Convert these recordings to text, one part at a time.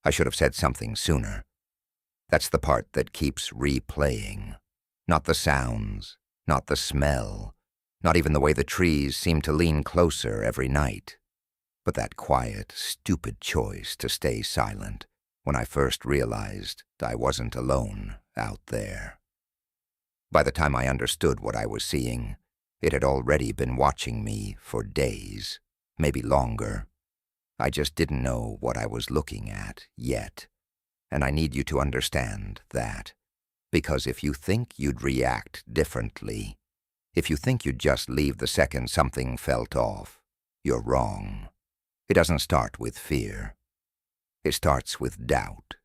I should have said something sooner. That's the part that keeps replaying. Not the sounds, not the smell, not even the way the trees seem to lean closer every night, but that quiet, stupid choice to stay silent when I first realized I wasn't alone out there. By the time I understood what I was seeing, it had already been watching me for days, maybe longer. I just didn't know what I was looking at yet, and I need you to understand that, because if you think you'd react differently, if you think you'd just leave the second something felt off, you're wrong. It doesn't start with fear. It starts with doubt,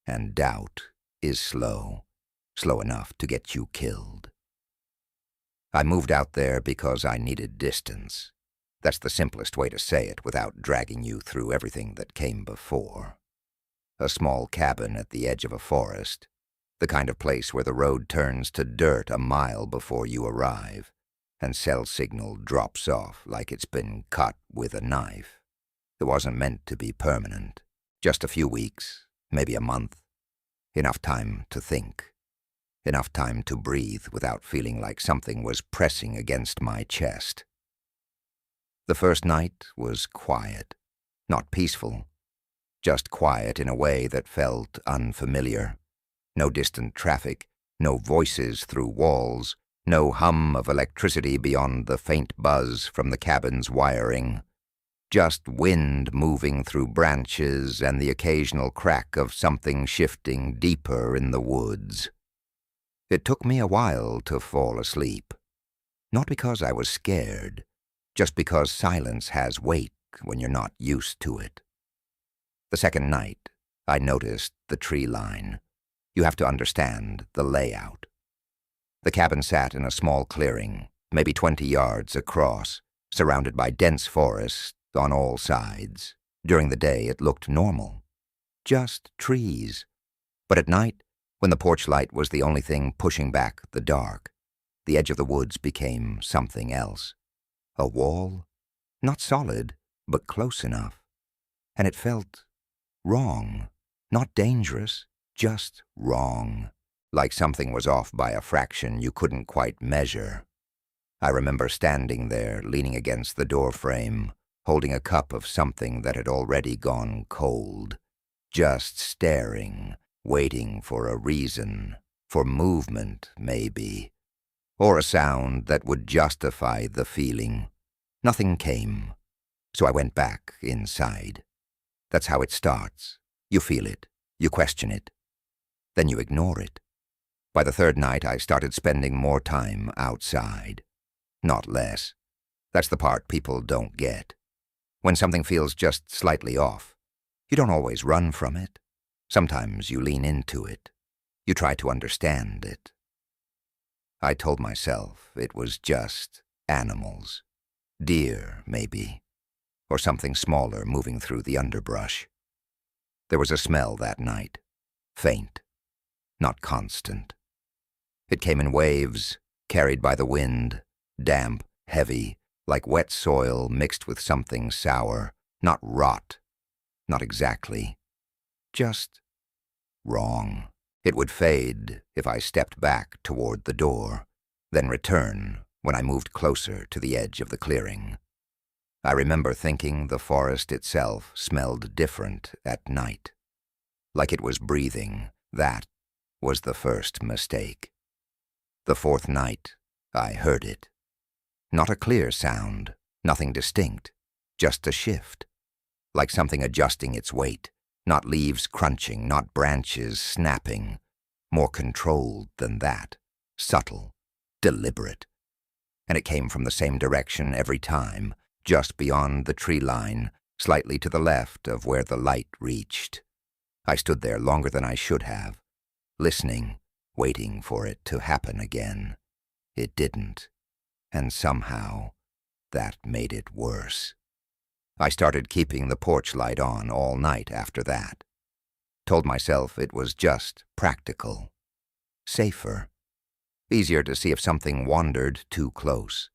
and doubt is slow enough to get you killed. I moved out there because I needed distance. That's the simplest way to say it without dragging you through everything that came before. A small cabin at the edge of a forest, the kind of place where the road turns to dirt a mile before you arrive, and cell signal drops off like it's been cut with a knife. It wasn't meant to be permanent. Just a few weeks, maybe a month. Enough time to think. Enough time to breathe without feeling like something was pressing against my chest. The first night was quiet, not peaceful, just quiet in a way that felt unfamiliar. No distant traffic, no voices through walls, no hum of electricity beyond the faint buzz from the cabin's wiring. Just wind moving through branches and the occasional crack of something shifting deeper in the woods. It took me a while to fall asleep. Not because I was scared, just because silence has weight when you're not used to it. The second night, I noticed the tree line. You have to understand the layout. The cabin sat in a small clearing, maybe 20 yards across, surrounded by dense forest on all sides. During the day, it looked normal. Just trees. But at night, when the porch light was the only thing pushing back the dark, the edge of the woods became something else. A wall? Not solid, but close enough. And it felt wrong. Not dangerous, just wrong. Like something was off by a fraction you couldn't quite measure. I remember standing there, leaning against the doorframe, holding a cup of something that had already gone cold, just staring, waiting for a reason, for movement, maybe, or a sound that would justify the feeling. Nothing came, so I went back inside. That's how it starts. You feel it, you question it, then you ignore it. By the third night, I started spending more time outside, not less. That's the part people don't get. When something feels just slightly off, you don't always run from it. Sometimes you lean into it. You try to understand it. I told myself it was just animals. Deer, maybe, or something smaller moving through the underbrush. There was a smell that night, faint, not constant. It came in waves, carried by the wind, damp, heavy, like wet soil mixed with something sour, not rot, not exactly, just wrong. It would fade if I stepped back toward the door, then return when I moved closer to the edge of the clearing. I remember thinking the forest itself smelled different at night, like it was breathing. That was the first mistake. The fourth night, I heard it. Not a clear sound, nothing distinct, just a shift, like something adjusting its weight, not leaves crunching, not branches snapping, more controlled than that, subtle, deliberate. And it came from the same direction every time, just beyond the tree line, slightly to the left of where the light reached. I stood there longer than I should have, listening, waiting for it to happen again. It didn't, and somehow that made it worse. I started keeping the porch light on all night after that. Told myself it was just practical, safer, easier to see if something wandered too close.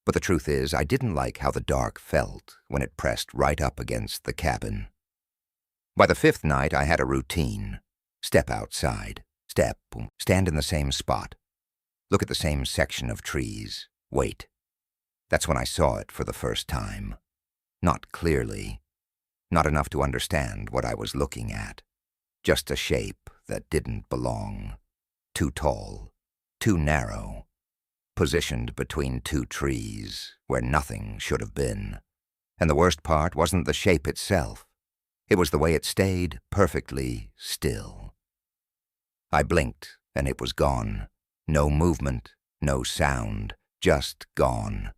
But the truth is, I didn't like how the dark felt when it pressed right up against the cabin. By the fifth night, I had a routine. Step outside. Step. Stand in the same spot. Look at the same section of trees. Wait. That's when I saw it for the first time. Not clearly. Not enough to understand what I was looking at. Just a shape that didn't belong. Too tall. Too narrow. Positioned between two trees where nothing should have been. And the worst part wasn't the shape itself. It was the way it stayed perfectly still. I blinked, and it was gone. No movement, no sound, just gone.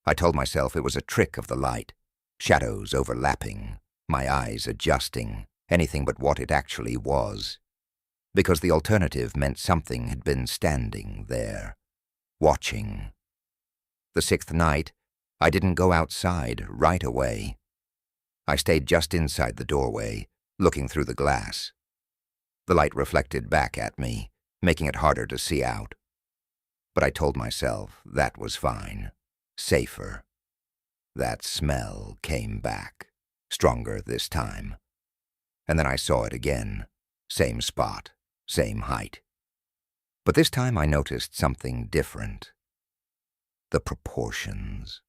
I told myself it was a trick of the light, shadows overlapping, my eyes adjusting, anything but what it actually was. Because the alternative meant something had been standing there, watching. The sixth night, I didn't go outside right away. I stayed just inside the doorway, looking through the glass. The light reflected back at me, making it harder to see out. But I told myself that was fine, safer. That smell came back, stronger this time. And then I saw it again, same spot, same height. But this time I noticed something different. The proportions.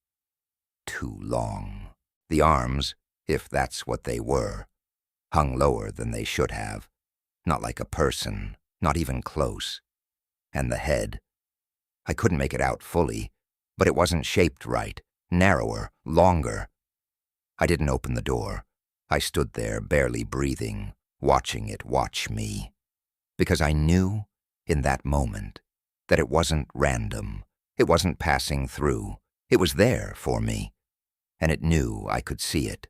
Too long. The arms, if that's what they were, hung lower than they should have. Not like a person, not even close. And the head. I couldn't make it out fully, but it wasn't shaped right, narrower, longer. I didn't open the door. I stood there, barely breathing, watching it watch me. Because I knew, in that moment, that it wasn't random. It wasn't passing through. It was there for me. And it knew I could see it.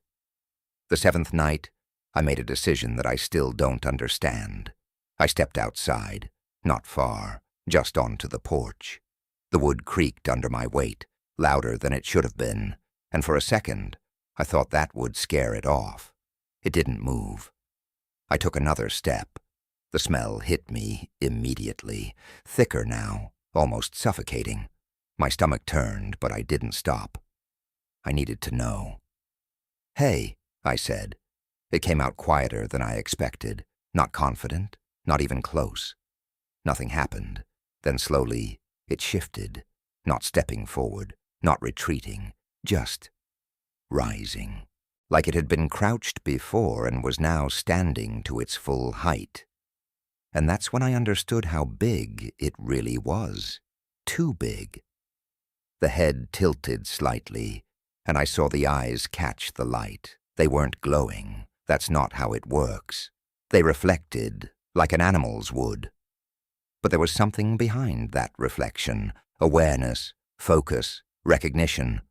The seventh night, I made a decision that I still don't understand. I stepped outside, not far, just onto the porch. The wood creaked under my weight, louder than it should have been, and for a second, I thought that would scare it off. It didn't move. I took another step. The smell hit me immediately, thicker now, almost suffocating. My stomach turned, but I didn't stop. I needed to know. "Hey," I said. It came out quieter than I expected, not confident, not even close. Nothing happened. Then slowly, it shifted, not stepping forward, not retreating, just rising, like it had been crouched before and was now standing to its full height. And that's when I understood how big it really was. Too big. The head tilted slightly, and I saw the eyes catch the light. They weren't glowing. That's not how it works. They reflected, like an animal's would. But there was something behind that reflection. Awareness, focus, recognition.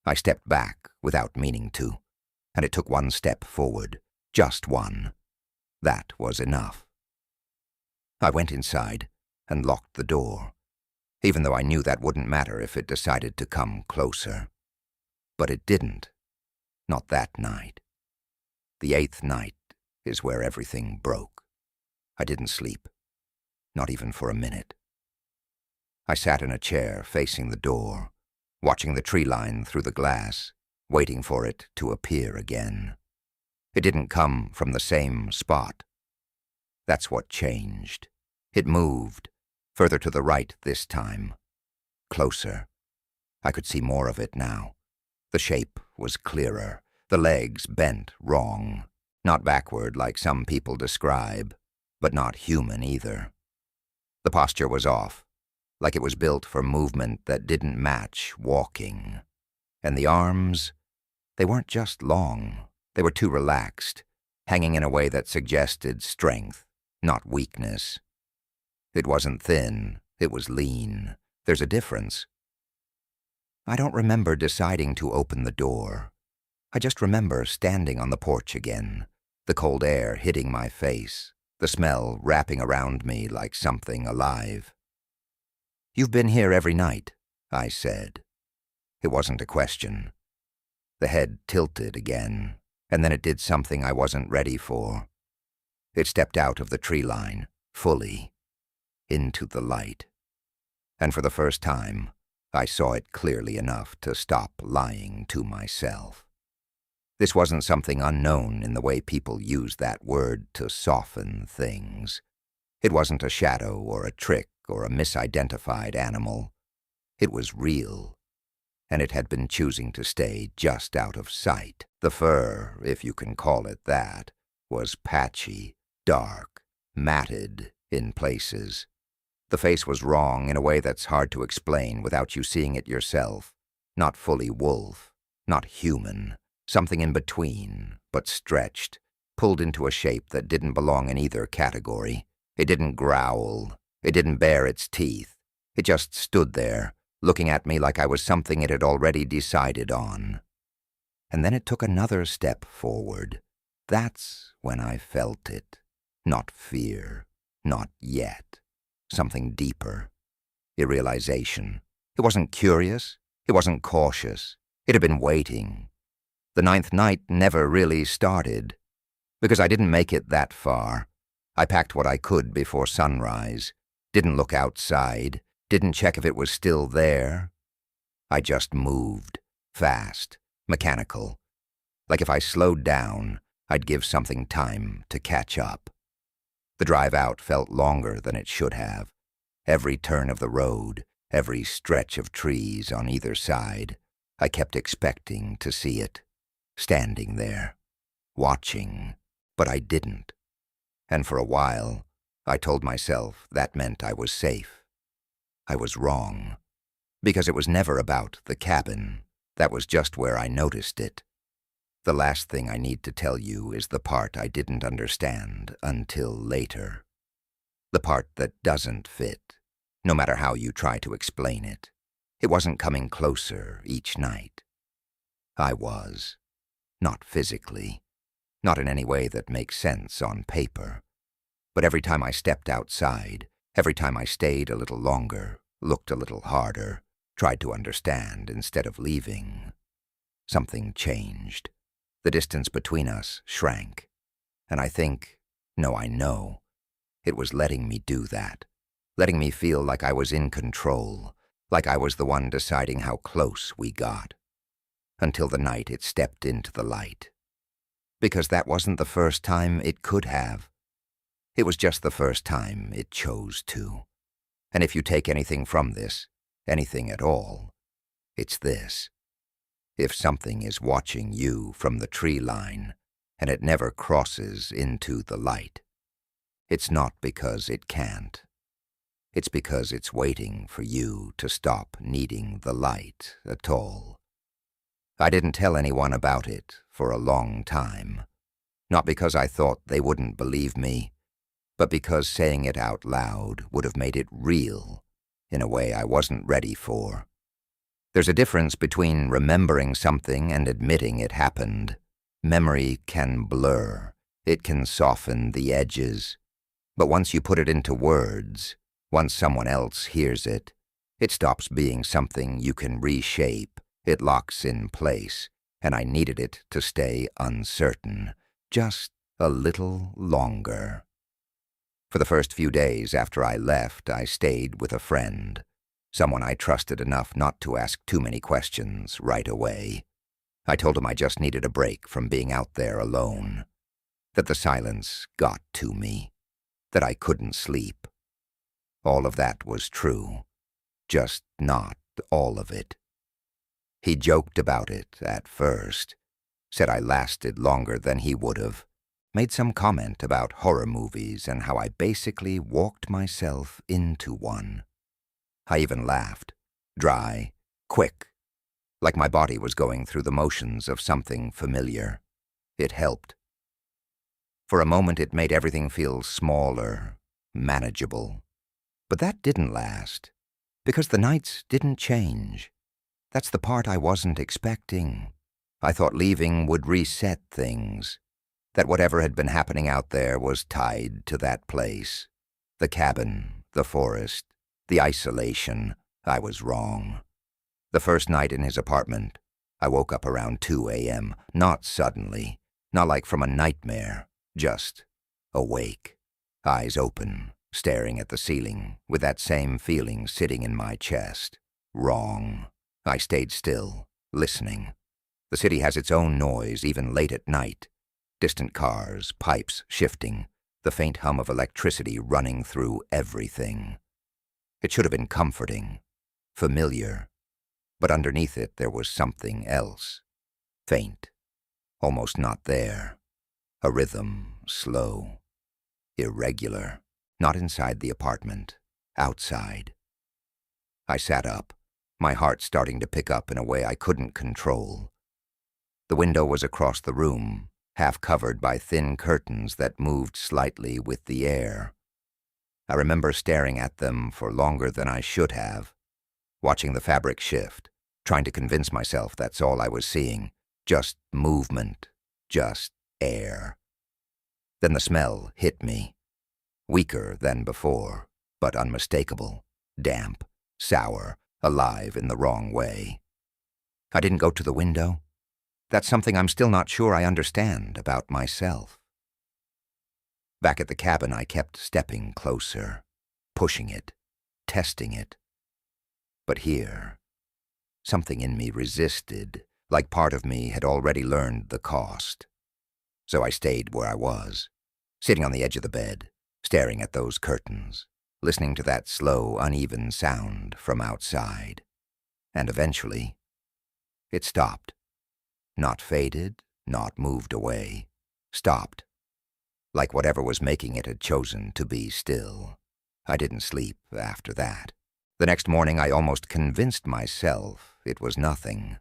I stepped back without meaning to, and it took one step forward. Just one. That was enough. I went inside and locked the door, even though I knew that wouldn't matter if it decided to come closer. But it didn't. Not that night. The eighth night is where everything broke. I didn't sleep. Not even for a minute. I sat in a chair facing the door, watching the tree line through the glass, waiting for it to appear again. It didn't come from the same spot. That's what changed. It moved, further to the right this time. Closer. I could see more of it now. The shape was clearer. The legs bent wrong. Not backward like some people describe, but not human either. The posture was off, like it was built for movement that didn't match walking. And the arms, they weren't just long. They were too relaxed, hanging in a way that suggested strength, not weakness. It wasn't thin, it was lean. There's a difference. I don't remember deciding to open the door. I just remember standing on the porch again, the cold air hitting my face, the smell wrapping around me like something alive. "You've been here every night," I said. It wasn't a question. The head tilted again, and then it did something I wasn't ready for. It stepped out of the tree line, fully, into the light. And for the first time, I saw it clearly enough to stop lying to myself. This wasn't something unknown in the way people use that word to soften things. It wasn't a shadow or a trick or a misidentified animal. It was real, and it had been choosing to stay just out of sight. The fur, if you can call it that, was patchy, dark, matted in places. The face was wrong in a way that's hard to explain without you seeing it yourself. Not fully wolf, not human, something in between, but stretched, pulled into a shape that didn't belong in either category. It didn't growl. It didn't bare its teeth. It just stood there, looking at me like I was something it had already decided on. And then it took another step forward. That's when I felt it. Not fear. Not yet. Something deeper. A realization. It wasn't curious. It wasn't cautious. It had been waiting. The ninth night never really started, because I didn't make it that far. I packed what I could before sunrise, didn't look outside, didn't check if it was still there. I just moved, fast, mechanical. Like if I slowed down, I'd give something time to catch up. The drive out felt longer than it should have. Every turn of the road, every stretch of trees on either side, I kept expecting to see it. Standing there, watching, but I didn't. And for a while, I told myself that meant I was safe. I was wrong, because it was never about the cabin. That was just where I noticed it. The last thing I need to tell you is the part I didn't understand until later. The part that doesn't fit, no matter how you try to explain it. It wasn't coming closer each night. I was. Not physically, not in any way that makes sense on paper. But every time I stepped outside, every time I stayed a little longer, looked a little harder, tried to understand instead of leaving, something changed. The distance between us shrank. And I know, it was letting me do that, letting me feel like I was in control, like I was the one deciding how close we got. Until the night it stepped into the light. Because that wasn't the first time it could have. It was just the first time it chose to. And if you take anything from this, anything at all, it's this. If something is watching you from the tree line, and it never crosses into the light, it's not because it can't. It's because it's waiting for you to stop needing the light at all. I didn't tell anyone about it for a long time, not because I thought they wouldn't believe me, but because saying it out loud would have made it real in a way I wasn't ready for. There's a difference between remembering something and admitting it happened. Memory can blur, it can soften the edges, but once you put it into words, once someone else hears it, it stops being something you can reshape. It locks in place, and I needed it to stay uncertain, just a little longer. For the first few days after I left, I stayed with a friend, someone I trusted enough not to ask too many questions right away. I told him I just needed a break from being out there alone, that the silence got to me, that I couldn't sleep. All of that was true, just not all of it. He joked about it at first, said I lasted longer than he would have, made some comment about horror movies and how I basically walked myself into one. I even laughed, dry, quick, like my body was going through the motions of something familiar. It helped. For a moment it made everything feel smaller, manageable. But that didn't last, because the nights didn't change. That's the part I wasn't expecting. I thought leaving would reset things, that whatever had been happening out there was tied to that place. The cabin, the forest, the isolation. I was wrong. The first night in his apartment, I woke up around 2 a.m., not suddenly, not like from a nightmare, just awake, eyes open, staring at the ceiling, with that same feeling sitting in my chest. Wrong. I stayed still, listening. The city has its own noise, even late at night. Distant cars, pipes shifting, the faint hum of electricity running through everything. It should have been comforting, familiar, but underneath it there was something else. Faint, almost not there. A rhythm, slow, irregular, not inside the apartment, outside. I sat up, my heart starting to pick up in a way I couldn't control. The window was across the room, half covered by thin curtains that moved slightly with the air. I remember staring at them for longer than I should have, watching the fabric shift, trying to convince myself that's all I was seeing, just movement, just air. Then the smell hit me, weaker than before, but unmistakable, damp, sour, alive in the wrong way. I didn't go to the window. That's something I'm still not sure I understand about myself. Back at the cabin, I kept stepping closer, pushing it, testing it. But here, something in me resisted, like part of me had already learned the cost. So I stayed where I was, sitting on the edge of the bed, staring at those curtains, listening to that slow, uneven sound from outside. And eventually, it stopped. Not faded, not moved away. Stopped. Like whatever was making it had chosen to be still. I didn't sleep after that. The next morning I almost convinced myself it was nothing.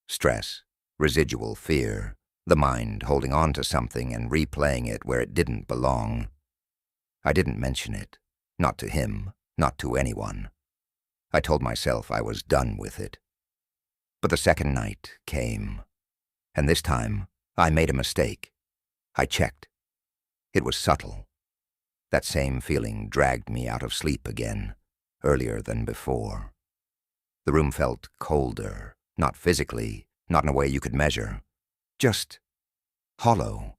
Stress, residual fear, the mind holding on to something and replaying it where it didn't belong. I didn't mention it. Not to him, not to anyone. I told myself I was done with it. But the second night came, and this time I made a mistake. I checked. It was subtle. That same feeling dragged me out of sleep again, earlier than before. The room felt colder, not physically, not in a way you could measure, just hollow,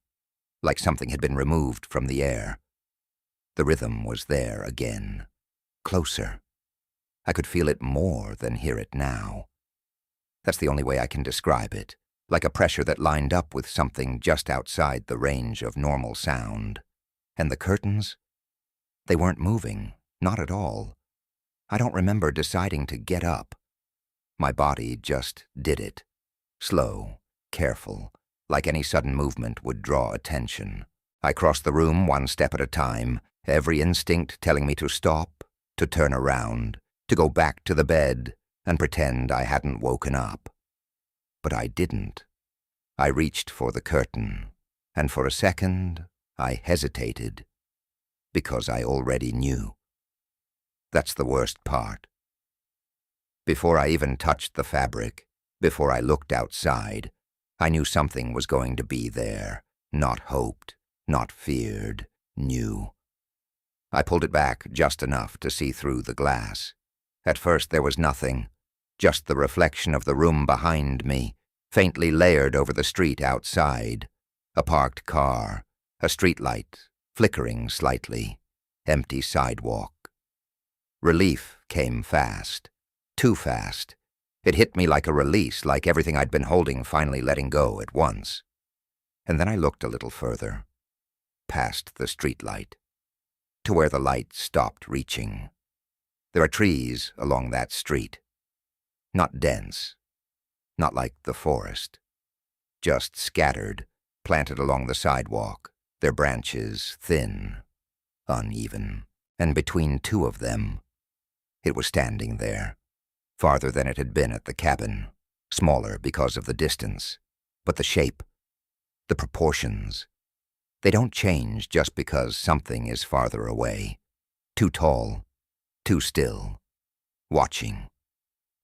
like something had been removed from the air. The rhythm was there again, closer. I could feel it more than hear it now. That's the only way I can describe it, like a pressure that lined up with something just outside the range of normal sound. And the curtains? They weren't moving, not at all. I don't remember deciding to get up. My body just did it. Slow, careful, like any sudden movement would draw attention. I crossed the room one step at a time, every instinct telling me to stop, to turn around, to go back to the bed and pretend I hadn't woken up. But I didn't. I reached for the curtain, and for a second I hesitated, because I already knew. That's the worst part. Before I even touched the fabric, before I looked outside, I knew something was going to be there, not hoped, not feared, knew. I pulled it back just enough to see through the glass. At first there was nothing, just the reflection of the room behind me, faintly layered over the street outside. A parked car, a streetlight, flickering slightly, empty sidewalk. Relief came fast, too fast. It hit me like a release, like everything I'd been holding finally letting go at once. And then I looked a little further, past the streetlight, to where the light stopped reaching. There are trees along that street. Not dense, not like the forest. Just scattered, planted along the sidewalk, their branches thin, uneven. And between two of them, it was standing there, farther than it had been at the cabin, smaller because of the distance. But the shape, the proportions, they don't change just because something is farther away. Too tall, too still, watching.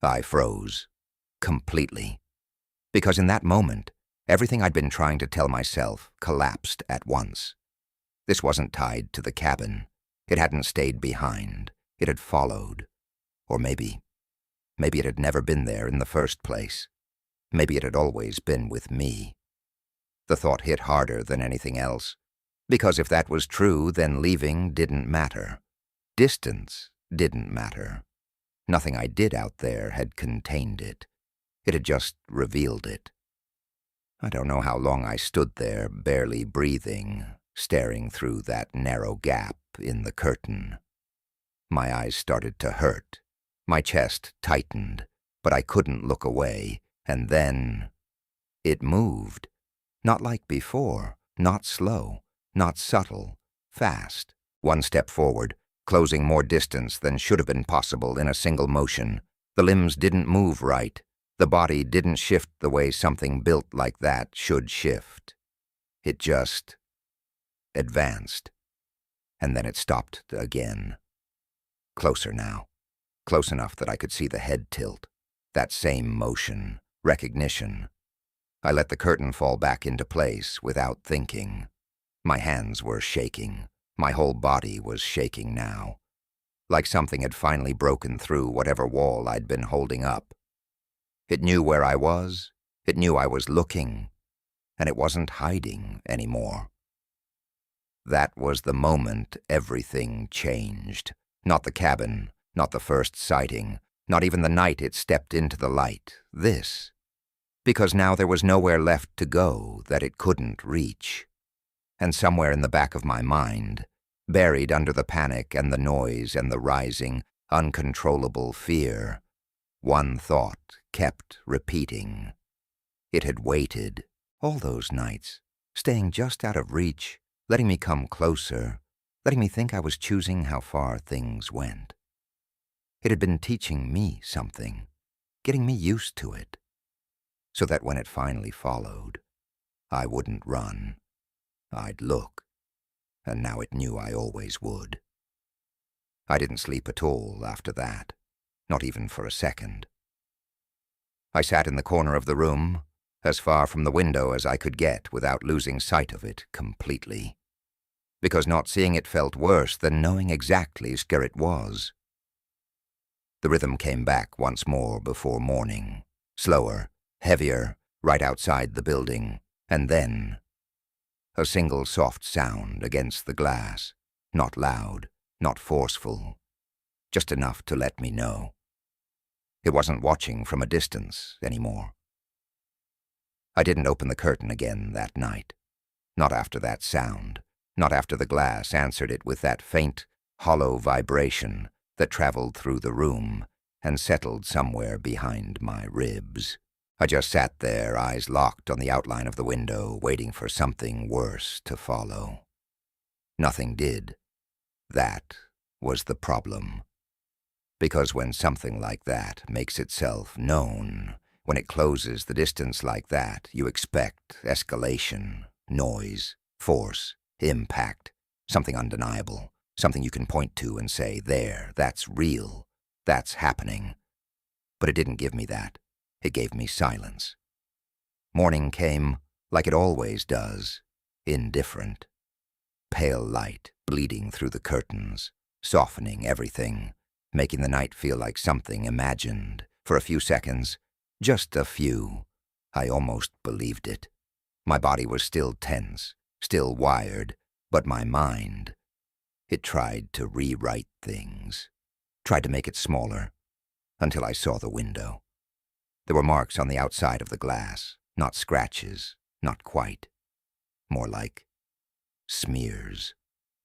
I froze, completely. Because in that moment, everything I'd been trying to tell myself collapsed at once. This wasn't tied to the cabin. It hadn't stayed behind. It had followed. Or maybe it had never been there in the first place. Maybe it had always been with me. The thought hit harder than anything else. Because if that was true, then leaving didn't matter. Distance didn't matter. Nothing I did out there had contained it. It had just revealed it. I don't know how long I stood there, barely breathing, staring through that narrow gap in the curtain. My eyes started to hurt. My chest tightened, but I couldn't look away, and then it moved. Not like before, not slow, not subtle, fast. One step forward, closing more distance than should have been possible in a single motion. The limbs didn't move right. The body didn't shift the way something built like that should shift. It just advanced, and then it stopped again. Closer now, close enough that I could see the head tilt. That same motion, recognition. I let the curtain fall back into place without thinking. My hands were shaking. My whole body was shaking now, like something had finally broken through whatever wall I'd been holding up. It knew where I was, it knew I was looking, and it wasn't hiding anymore. That was the moment everything changed. Not the cabin, not the first sighting, not even the night it stepped into the light. This. Because now there was nowhere left to go that it couldn't reach. And somewhere in the back of my mind, buried under the panic and the noise and the rising, uncontrollable fear, one thought kept repeating. It had waited all those nights, staying just out of reach, letting me come closer, letting me think I was choosing how far things went. It had been teaching me something, getting me used to it, so that when it finally followed, I wouldn't run. I'd look, and now it knew I always would. I didn't sleep at all after that, not even for a second. I sat in the corner of the room, as far from the window as I could get without losing sight of it completely, because not seeing it felt worse than knowing exactly where it was. The rhythm came back once more before morning, slower, heavier, right outside the building, and then a single soft sound against the glass, not loud, not forceful, just enough to let me know. It wasn't watching from a distance anymore. I didn't open the curtain again that night, not after that sound, not after the glass answered it with that faint, hollow vibration that traveled through the room and settled somewhere behind my ribs. I just sat there, eyes locked on the outline of the window, waiting for something worse to follow. Nothing did. That was the problem. Because when something like that makes itself known, when it closes the distance like that, you expect escalation, noise, force, impact, something undeniable, something you can point to and say, there, that's real, that's happening. But it didn't give me that. It gave me silence. Morning came, like it always does, indifferent. Pale light bleeding through the curtains, softening everything, making the night feel like something imagined. For a few seconds, just a few, I almost believed it. My body was still tense, still wired, but my mind, it tried to rewrite things, tried to make it smaller, until I saw the window. There were marks on the outside of the glass, not scratches, not quite. More like smears,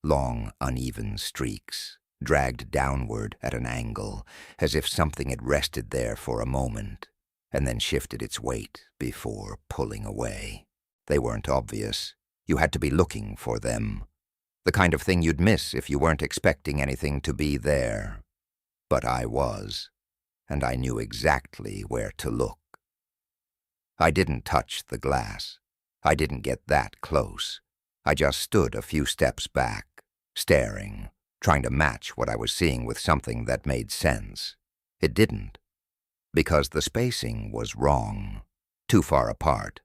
long, uneven streaks, dragged downward at an angle, as if something had rested there for a moment, and then shifted its weight before pulling away. They weren't obvious. You had to be looking for them. The kind of thing you'd miss if you weren't expecting anything to be there. But I was, and I knew exactly where to look. I didn't touch the glass. I didn't get that close. I just stood a few steps back, staring, trying to match what I was seeing with something that made sense. It didn't, because the spacing was wrong, too far apart.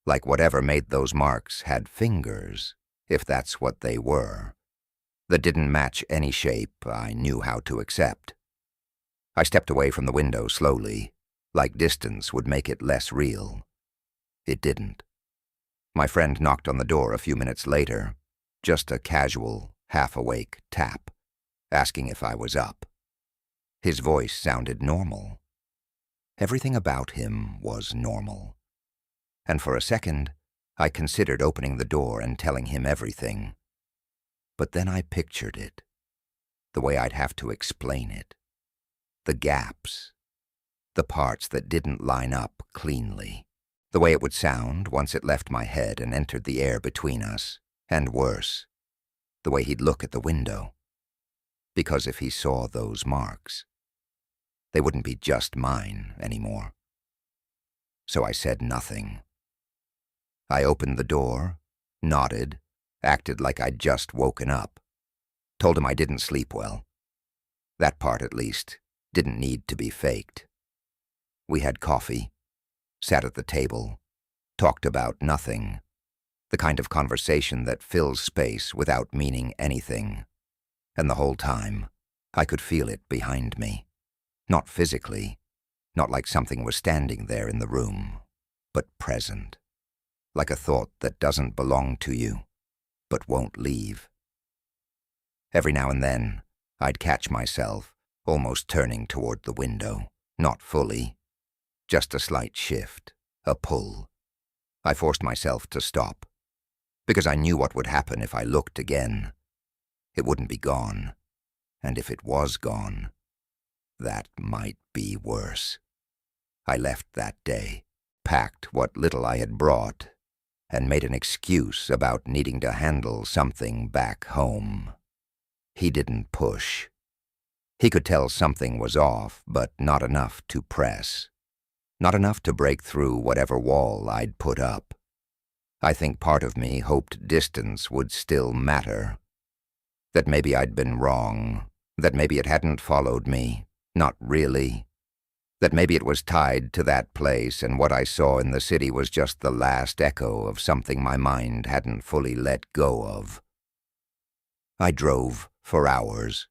Like whatever made those marks had fingers, if that's what they were, that didn't match any shape I knew how to accept. I stepped away from the window slowly, like distance would make it less real. It didn't. My friend knocked on the door a few minutes later, just a casual, half-awake tap, asking if I was up. His voice sounded normal. Everything about him was normal. and for a second, I considered opening the door and telling him everything. But then I pictured it, the way I'd have to explain it, the gaps, the parts that didn't line up cleanly, the way it would sound once it left my head and entered the air between us, and worse, the way he'd look at the window. Because if he saw those marks, they wouldn't be just mine anymore. So I said nothing. I opened the door, nodded, acted like I'd just woken up, told him I didn't sleep well. That part, at least, didn't need to be faked. We had coffee, sat at the table, talked about nothing, the kind of conversation that fills space without meaning anything. And the whole time, I could feel it behind me. Not physically, not like something was standing there in the room, but present. Like a thought that doesn't belong to you, but won't leave. Every now and then, I'd catch myself almost turning toward the window, not fully, just a slight shift, a pull. I forced myself to stop, because I knew what would happen if I looked again. It wouldn't be gone, and if it was gone, that might be worse. I left that day, packed what little I had brought, and made an excuse about needing to handle something back home. He didn't push. He could tell something was off, but not enough to press. Not enough to break through whatever wall I'd put up. I think part of me hoped distance would still matter. That maybe I'd been wrong, that maybe it hadn't followed me, not really. That maybe it was tied to that place and what I saw in the city was just the last echo of something my mind hadn't fully let go of. I drove for hours.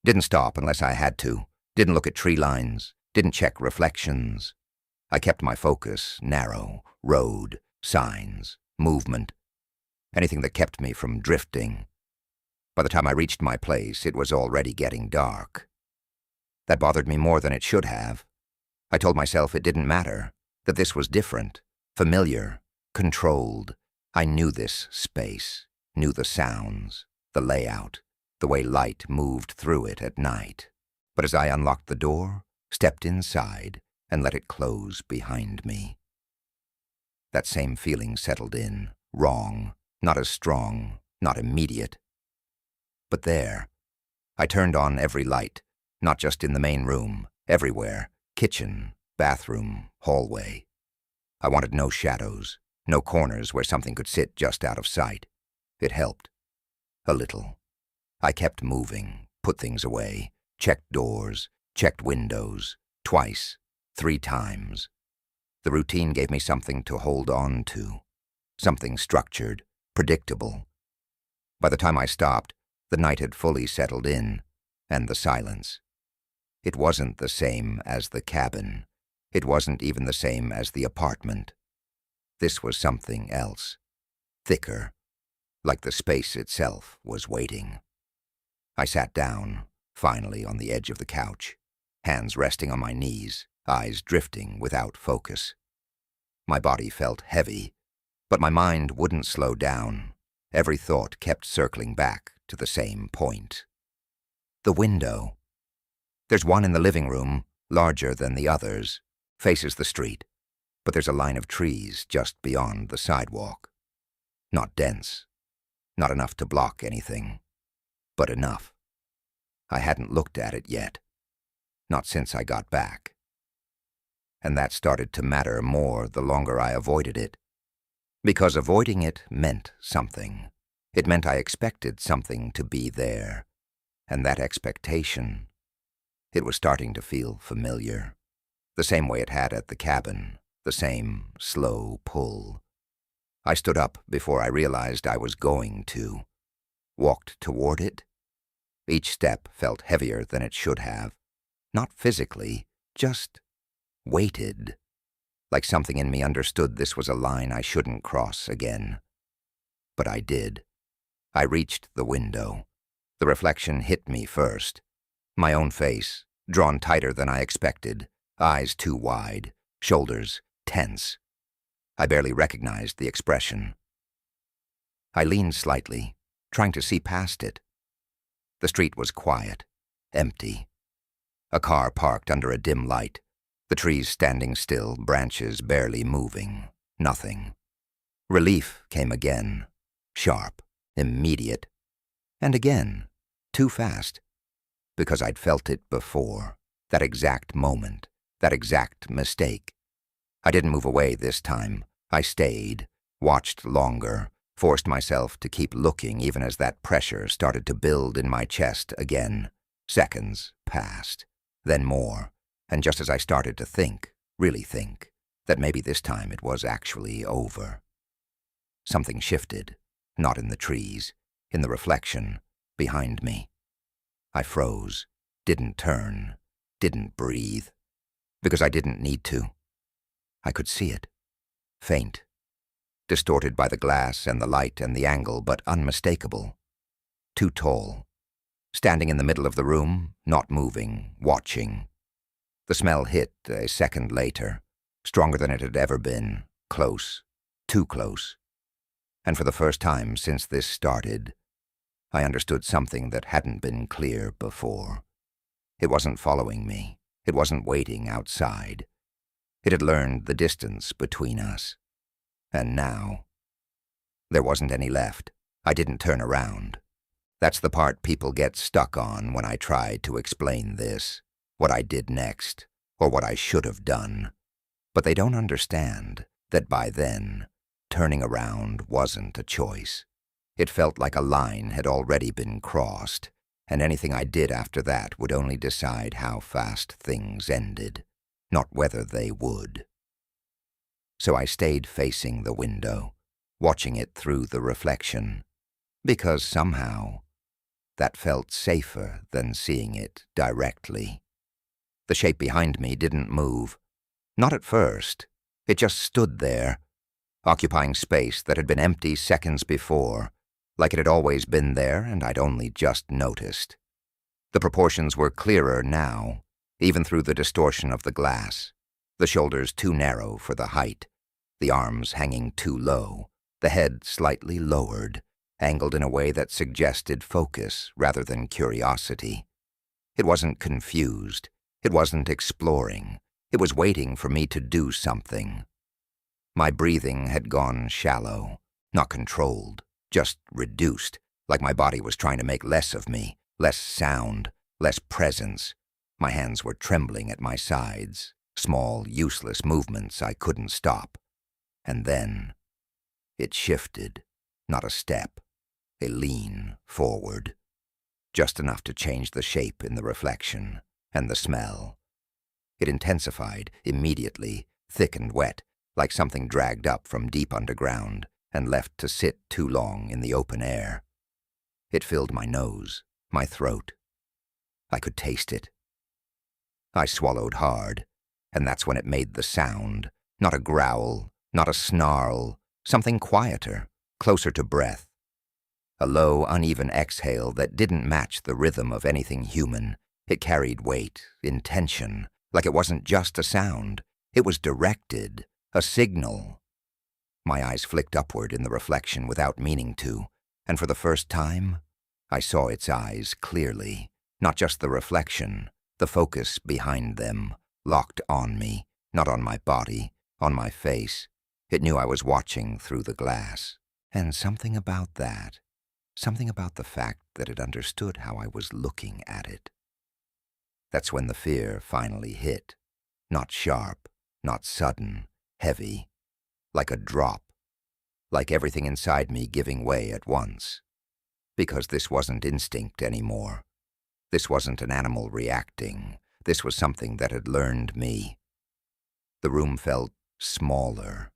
Didn't stop unless I had to. Didn't look at tree lines. Didn't check reflections. I kept my focus narrow. Road, signs, movement. Anything that kept me from drifting. By the time I reached my place, it was already getting dark. That bothered me more than it should have. I told myself it didn't matter, that this was different, familiar, controlled. I knew this space, knew the sounds, the layout, the way light moved through it at night. But as I unlocked the door, stepped inside, and let it close behind me, that same feeling settled in, wrong, not as strong, not immediate. But there, I turned on every light, not just in the main room, everywhere. Kitchen, bathroom, hallway. I wanted no shadows, no corners where something could sit just out of sight. It helped. A little. I kept moving, put things away, checked doors, checked windows, twice, 3 times. The routine gave me something to hold on to, something structured, predictable. By the time I stopped, the night had fully settled in, and the silence. It wasn't the same as the cabin. It wasn't even the same as the apartment. This was something else, thicker, like the space itself was waiting. I sat down, finally on the edge of the couch, hands resting on my knees, eyes drifting without focus. My body felt heavy, but my mind wouldn't slow down. Every thought kept circling back to the same point. The window. There's one in the living room, larger than the others, faces the street, but there's a line of trees just beyond the sidewalk. Not dense, not enough to block anything, but enough. I hadn't looked at it yet, not since I got back. And that started to matter more the longer I avoided it, because avoiding it meant something. It meant I expected something to be there, and that expectation, it was starting to feel familiar, the same way it had at the cabin, the same slow pull. I stood up before I realized I was going to, walked toward it. Each step felt heavier than it should have, not physically, just weighted, like something in me understood this was a line I shouldn't cross again. But I did. I reached the window. The reflection hit me first. My own face, drawn tighter than I expected, eyes too wide, shoulders tense. I barely recognized the expression. I leaned slightly, trying to see past it. The street was quiet, empty. A car parked under a dim light, the trees standing still, branches barely moving, nothing. Relief came again, sharp, immediate, and again, too fast, because I'd felt it before, that exact moment, that exact mistake. I didn't move away this time. I stayed, watched longer, forced myself to keep looking even as that pressure started to build in my chest again. Seconds passed, then more, and just as I started to think, really think, that maybe this time it was actually over. Something shifted, not in the trees, in the reflection, behind me. I froze, didn't turn, didn't breathe, because I didn't need to. I could see it, faint, distorted by the glass and the light and the angle, but unmistakable. Too tall, standing in the middle of the room, not moving, watching. The smell hit a second later, stronger than it had ever been, close, too close. And for the first time since this started, I understood something that hadn't been clear before. It wasn't following me. It wasn't waiting outside. It had learned the distance between us. And now, there wasn't any left. I didn't turn around. That's the part people get stuck on when I try to explain this, what I did next, or what I should have done. But they don't understand that by then, turning around wasn't a choice. It felt like a line had already been crossed, and anything I did after that would only decide how fast things ended, not whether they would. So I stayed facing the window, watching it through the reflection, because somehow that felt safer than seeing it directly. The shape behind me didn't move. Not at first. It just stood there, occupying space that had been empty seconds before, like it had always been there and I'd only just noticed. The proportions were clearer now, even through the distortion of the glass. The shoulders too narrow for the height, the arms hanging too low, the head slightly lowered, angled in a way that suggested focus rather than curiosity. It wasn't confused. It wasn't exploring. It was waiting for me to do something. My breathing had gone shallow, not controlled, just reduced, like my body was trying to make less of me, less sound, less presence. My hands were trembling at my sides, small, useless movements I couldn't stop. And then it shifted, not a step, a lean forward, just enough to change the shape in the reflection and the smell. It intensified immediately, thick and wet, like something dragged up from deep underground and left to sit too long in the open air. It filled my nose, my throat. I could taste it. I swallowed hard, and that's when it made the sound, not a growl, not a snarl, something quieter, closer to breath. A low, uneven exhale that didn't match the rhythm of anything human. It carried weight, intention, like it wasn't just a sound. It was directed, a signal. My eyes flicked upward in the reflection without meaning to, and for the first time, I saw its eyes clearly, not just the reflection, the focus behind them, locked on me, not on my body, on my face. It knew I was watching through the glass. And something about that, something about the fact that it understood how I was looking at it. That's when the fear finally hit. Not sharp, not sudden, heavy, like a drop, like everything inside me giving way at once. Because this wasn't instinct anymore. This wasn't an animal reacting. This was something that had learned me. The room felt smaller,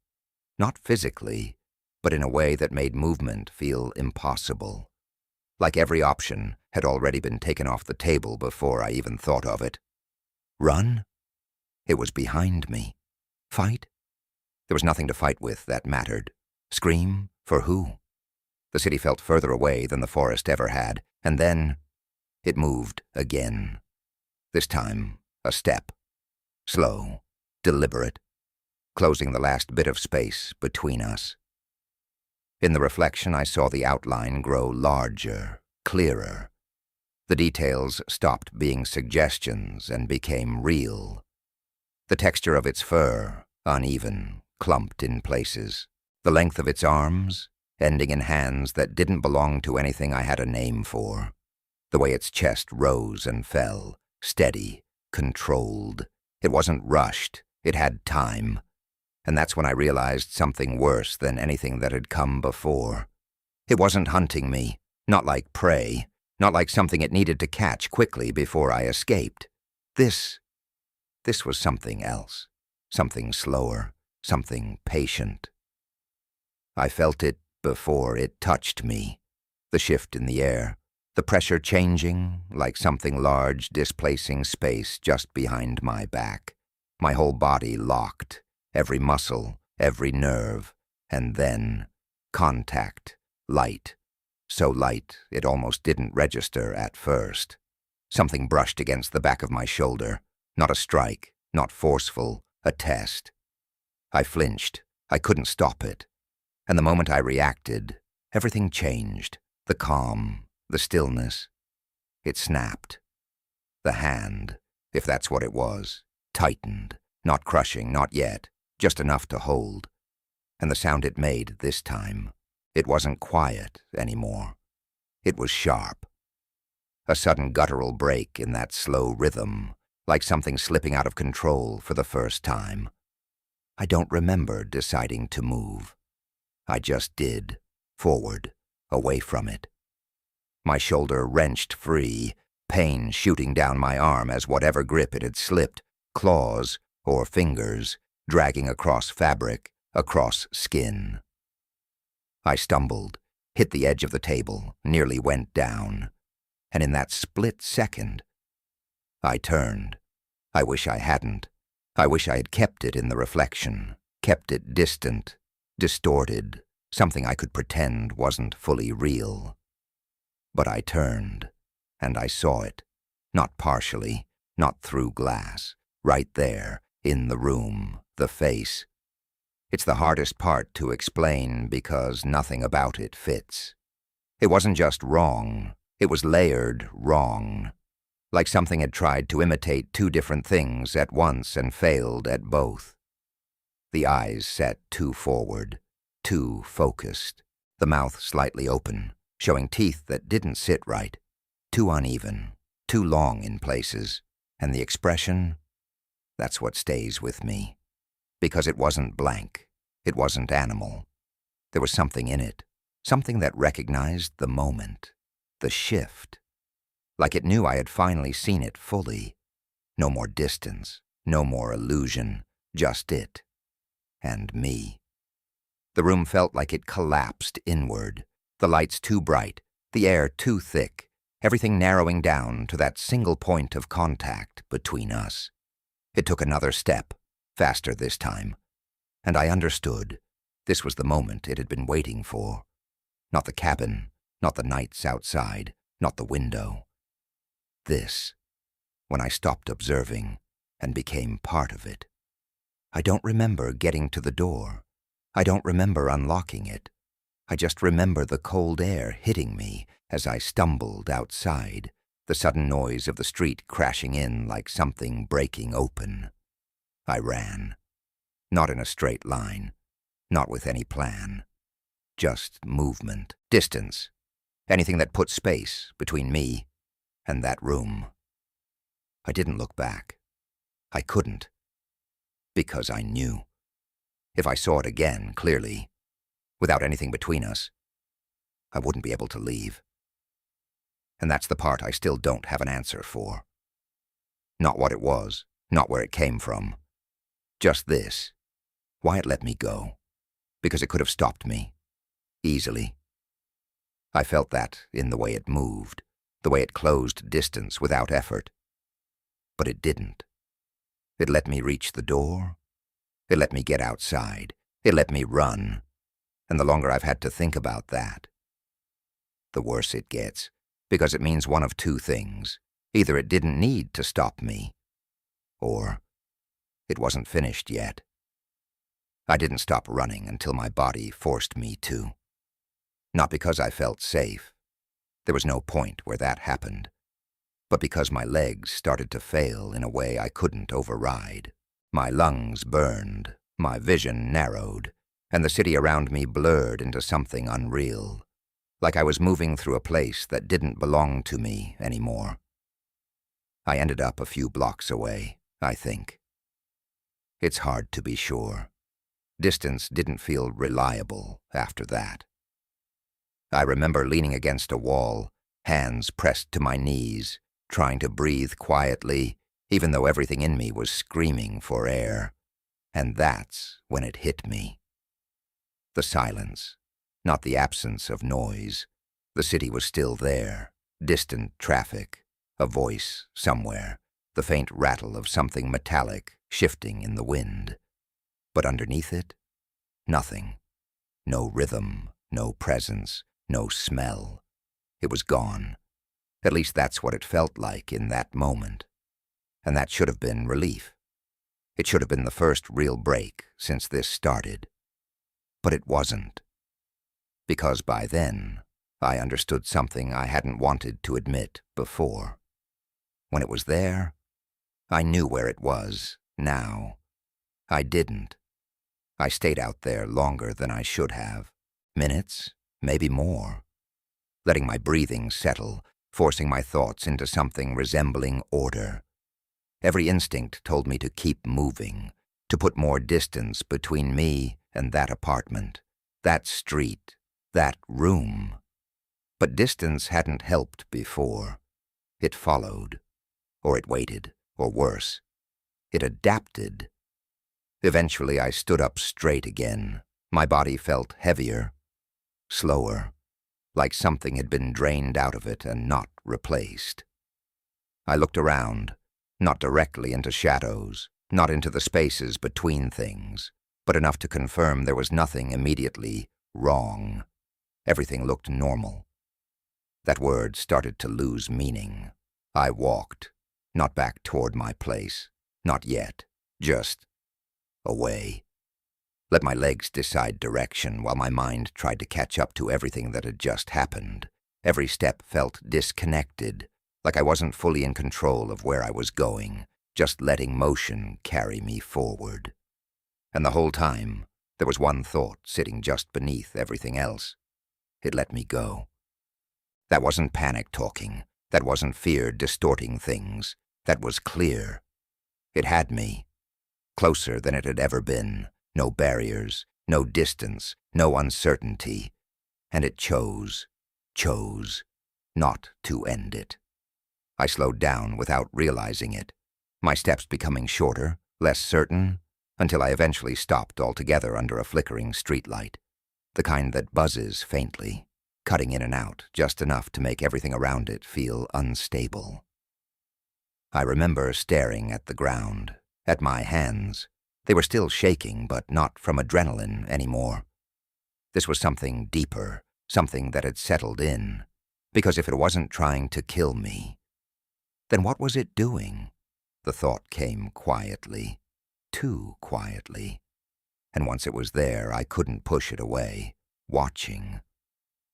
not physically, but in a way that made movement feel impossible. Like every option had already been taken off the table before I even thought of it. Run? It was behind me. Fight? There was nothing to fight with that mattered. Scream? For who? The city felt further away than the forest ever had, and then it moved again. This time, a step. Slow, deliberate. closing the last bit of space between us. In the reflection, I saw the outline grow larger, clearer. The details stopped being suggestions and became real. The texture of its fur, uneven, clumped in places. The length of its arms, ending in hands that didn't belong to anything I had a name for. The way its chest rose and fell, steady, controlled. It wasn't rushed, it had time. And that's when I realized something worse than anything that had come before. It wasn't hunting me, not like prey, not like something it needed to catch quickly before I escaped. This was something else, something slower, something patient. I felt it before it touched me, the shift in the air, the pressure changing like something large displacing space just behind my back, my whole body locked, every muscle, every nerve, and then contact, light, so light it almost didn't register at first. Something brushed against the back of my shoulder, not a strike, not forceful, a test. I flinched, I couldn't stop it, and the moment I reacted, everything changed, the calm, the stillness. It snapped. The hand, if that's what it was, tightened, not crushing, not yet, just enough to hold. And the sound it made this time, it wasn't quiet anymore. It was sharp. A sudden guttural break in that slow rhythm, like something slipping out of control for the first time. I don't remember deciding to move. I just did, forward, away from it. My shoulder wrenched free, pain shooting down my arm as whatever grip it had slipped, claws or fingers, dragging across fabric, across skin. I stumbled, hit the edge of the table, nearly went down, and in that split second, I turned. I wish I hadn't. I wish I had kept it in the reflection, kept it distant, distorted, something I could pretend wasn't fully real. But I turned, and I saw it, not partially, not through glass, right there, in the room, the face. It's the hardest part to explain because nothing about it fits. It wasn't just wrong, it was layered wrong, like something had tried to imitate two different things at once and failed at both. The eyes set too forward, too focused, the mouth slightly open, showing teeth that didn't sit right, too uneven, too long in places, and the expression, that's what stays with me. Because it wasn't blank, it wasn't animal. There was something in it, something that recognized the moment, the shift. Like it knew I had finally seen it fully. No more distance, no more illusion, just it. And me. The room felt like it collapsed inward, the lights too bright, the air too thick, everything narrowing down to that single point of contact between us. It took another step, faster this time, and I understood this was the moment it had been waiting for. Not the cabin, not the nights outside, not the window. This, when I stopped observing and became part of it. I don't remember getting to the door. I don't remember unlocking it. I just remember the cold air hitting me as I stumbled outside, the sudden noise of the street crashing in like something breaking open. I ran. Not in a straight line, not with any plan. Just movement, distance, anything that put space between me and that room. I didn't look back. I couldn't. Because I knew. If I saw it again, clearly, without anything between us, I wouldn't be able to leave. And that's the part I still don't have an answer for. Not what it was, not where it came from. Just this. Why it let me go. Because it could have stopped me. Easily. I felt that in the way it moved, the way it closed distance without effort. But it didn't. It let me reach the door. It let me get outside. It let me run. And the longer I've had to think about that, the worse it gets, because it means one of two things. Either it didn't need to stop me, or it wasn't finished yet. I didn't stop running until my body forced me to. Not because I felt safe. There was no point where that happened. But because my legs started to fail in a way I couldn't override. My lungs burned, my vision narrowed, and the city around me blurred into something unreal, like I was moving through a place that didn't belong to me anymore. I ended up a few blocks away, I think. It's hard to be sure. Distance didn't feel reliable after that. I remember leaning against a wall, hands pressed to my knees, trying to breathe quietly, even though everything in me was screaming for air. And that's when it hit me. The silence, not the absence of noise. The city was still there, distant traffic, a voice somewhere, the faint rattle of something metallic shifting in the wind. But underneath it, nothing. No rhythm, no presence, no smell. It was gone. At least that's what it felt like in that moment. And that should have been relief. It should have been the first real break since this started. But it wasn't. Because by then, I understood something I hadn't wanted to admit before. When it was there, I knew where it was, now. I didn't. I stayed out there longer than I should have. Minutes, maybe more. Letting my breathing settle, forcing my thoughts into something resembling order. Every instinct told me to keep moving, to put more distance between me and that apartment, that street, that room. But distance hadn't helped before. It followed, or it waited, or worse, it adapted. Eventually I stood up straight again. My body felt heavier, slower, like something had been drained out of it and not replaced. I looked around, not directly into shadows, not into the spaces between things, but enough to confirm there was nothing immediately wrong. Everything looked normal. That word started to lose meaning. I walked, not back toward my place, not yet, just away. Let my legs decide direction while my mind tried to catch up to everything that had just happened. Every step felt disconnected, like I wasn't fully in control of where I was going, just letting motion carry me forward. And the whole time, there was one thought sitting just beneath everything else. It let me go. That wasn't panic talking. That wasn't fear distorting things. That was clear. It had me, closer than it had ever been. No barriers, no distance, no uncertainty. And it chose not to end it. I slowed down without realizing it, my steps becoming shorter, less certain, until I eventually stopped altogether under a flickering streetlight, the kind that buzzes faintly, cutting in and out just enough to make everything around it feel unstable. I remember staring at the ground, at my hands. They were still shaking, but not from adrenaline anymore. This was something deeper, something that had settled in, because if it wasn't trying to kill me, then what was it doing? The thought came quietly, too quietly, and once it was there, I couldn't push it away, watching.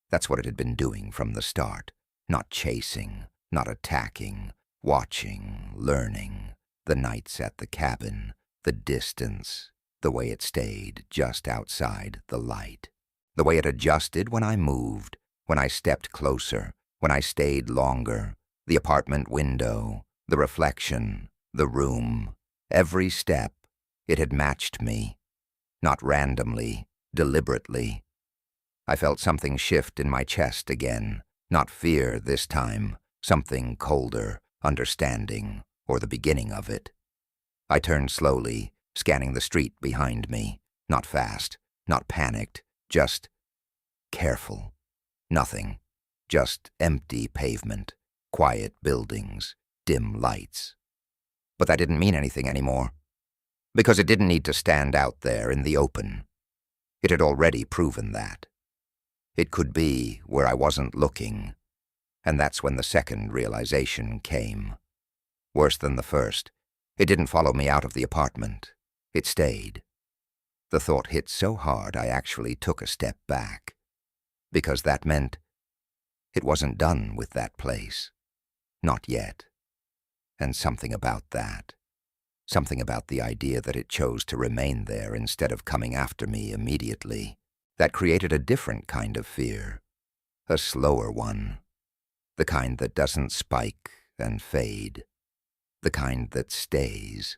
That's what it had been doing from the start, not chasing, not attacking, watching, learning, the nights at the cabin, the distance, the way it stayed just outside the light, the way it adjusted when I moved, when I stepped closer, when I stayed longer, the apartment window, the reflection, the room, every step, it had matched me, not randomly, deliberately. I felt something shift in my chest again, not fear this time, something colder, understanding, or the beginning of it. I turned slowly, scanning the street behind me, not fast, not panicked, just careful. Nothing, just empty pavement, quiet buildings, dim lights. But that didn't mean anything anymore, because it didn't need to stand out there in the open. It had already proven that. It could be where I wasn't looking, and that's when the second realization came. Worse than the first, it didn't follow me out of the apartment. It stayed. The thought hit so hard I actually took a step back, because that meant it wasn't done with that place. Not yet. And something about that, something about the idea that it chose to remain there instead of coming after me immediately, that created a different kind of fear, a slower one, the kind that doesn't spike and fade, the kind that stays,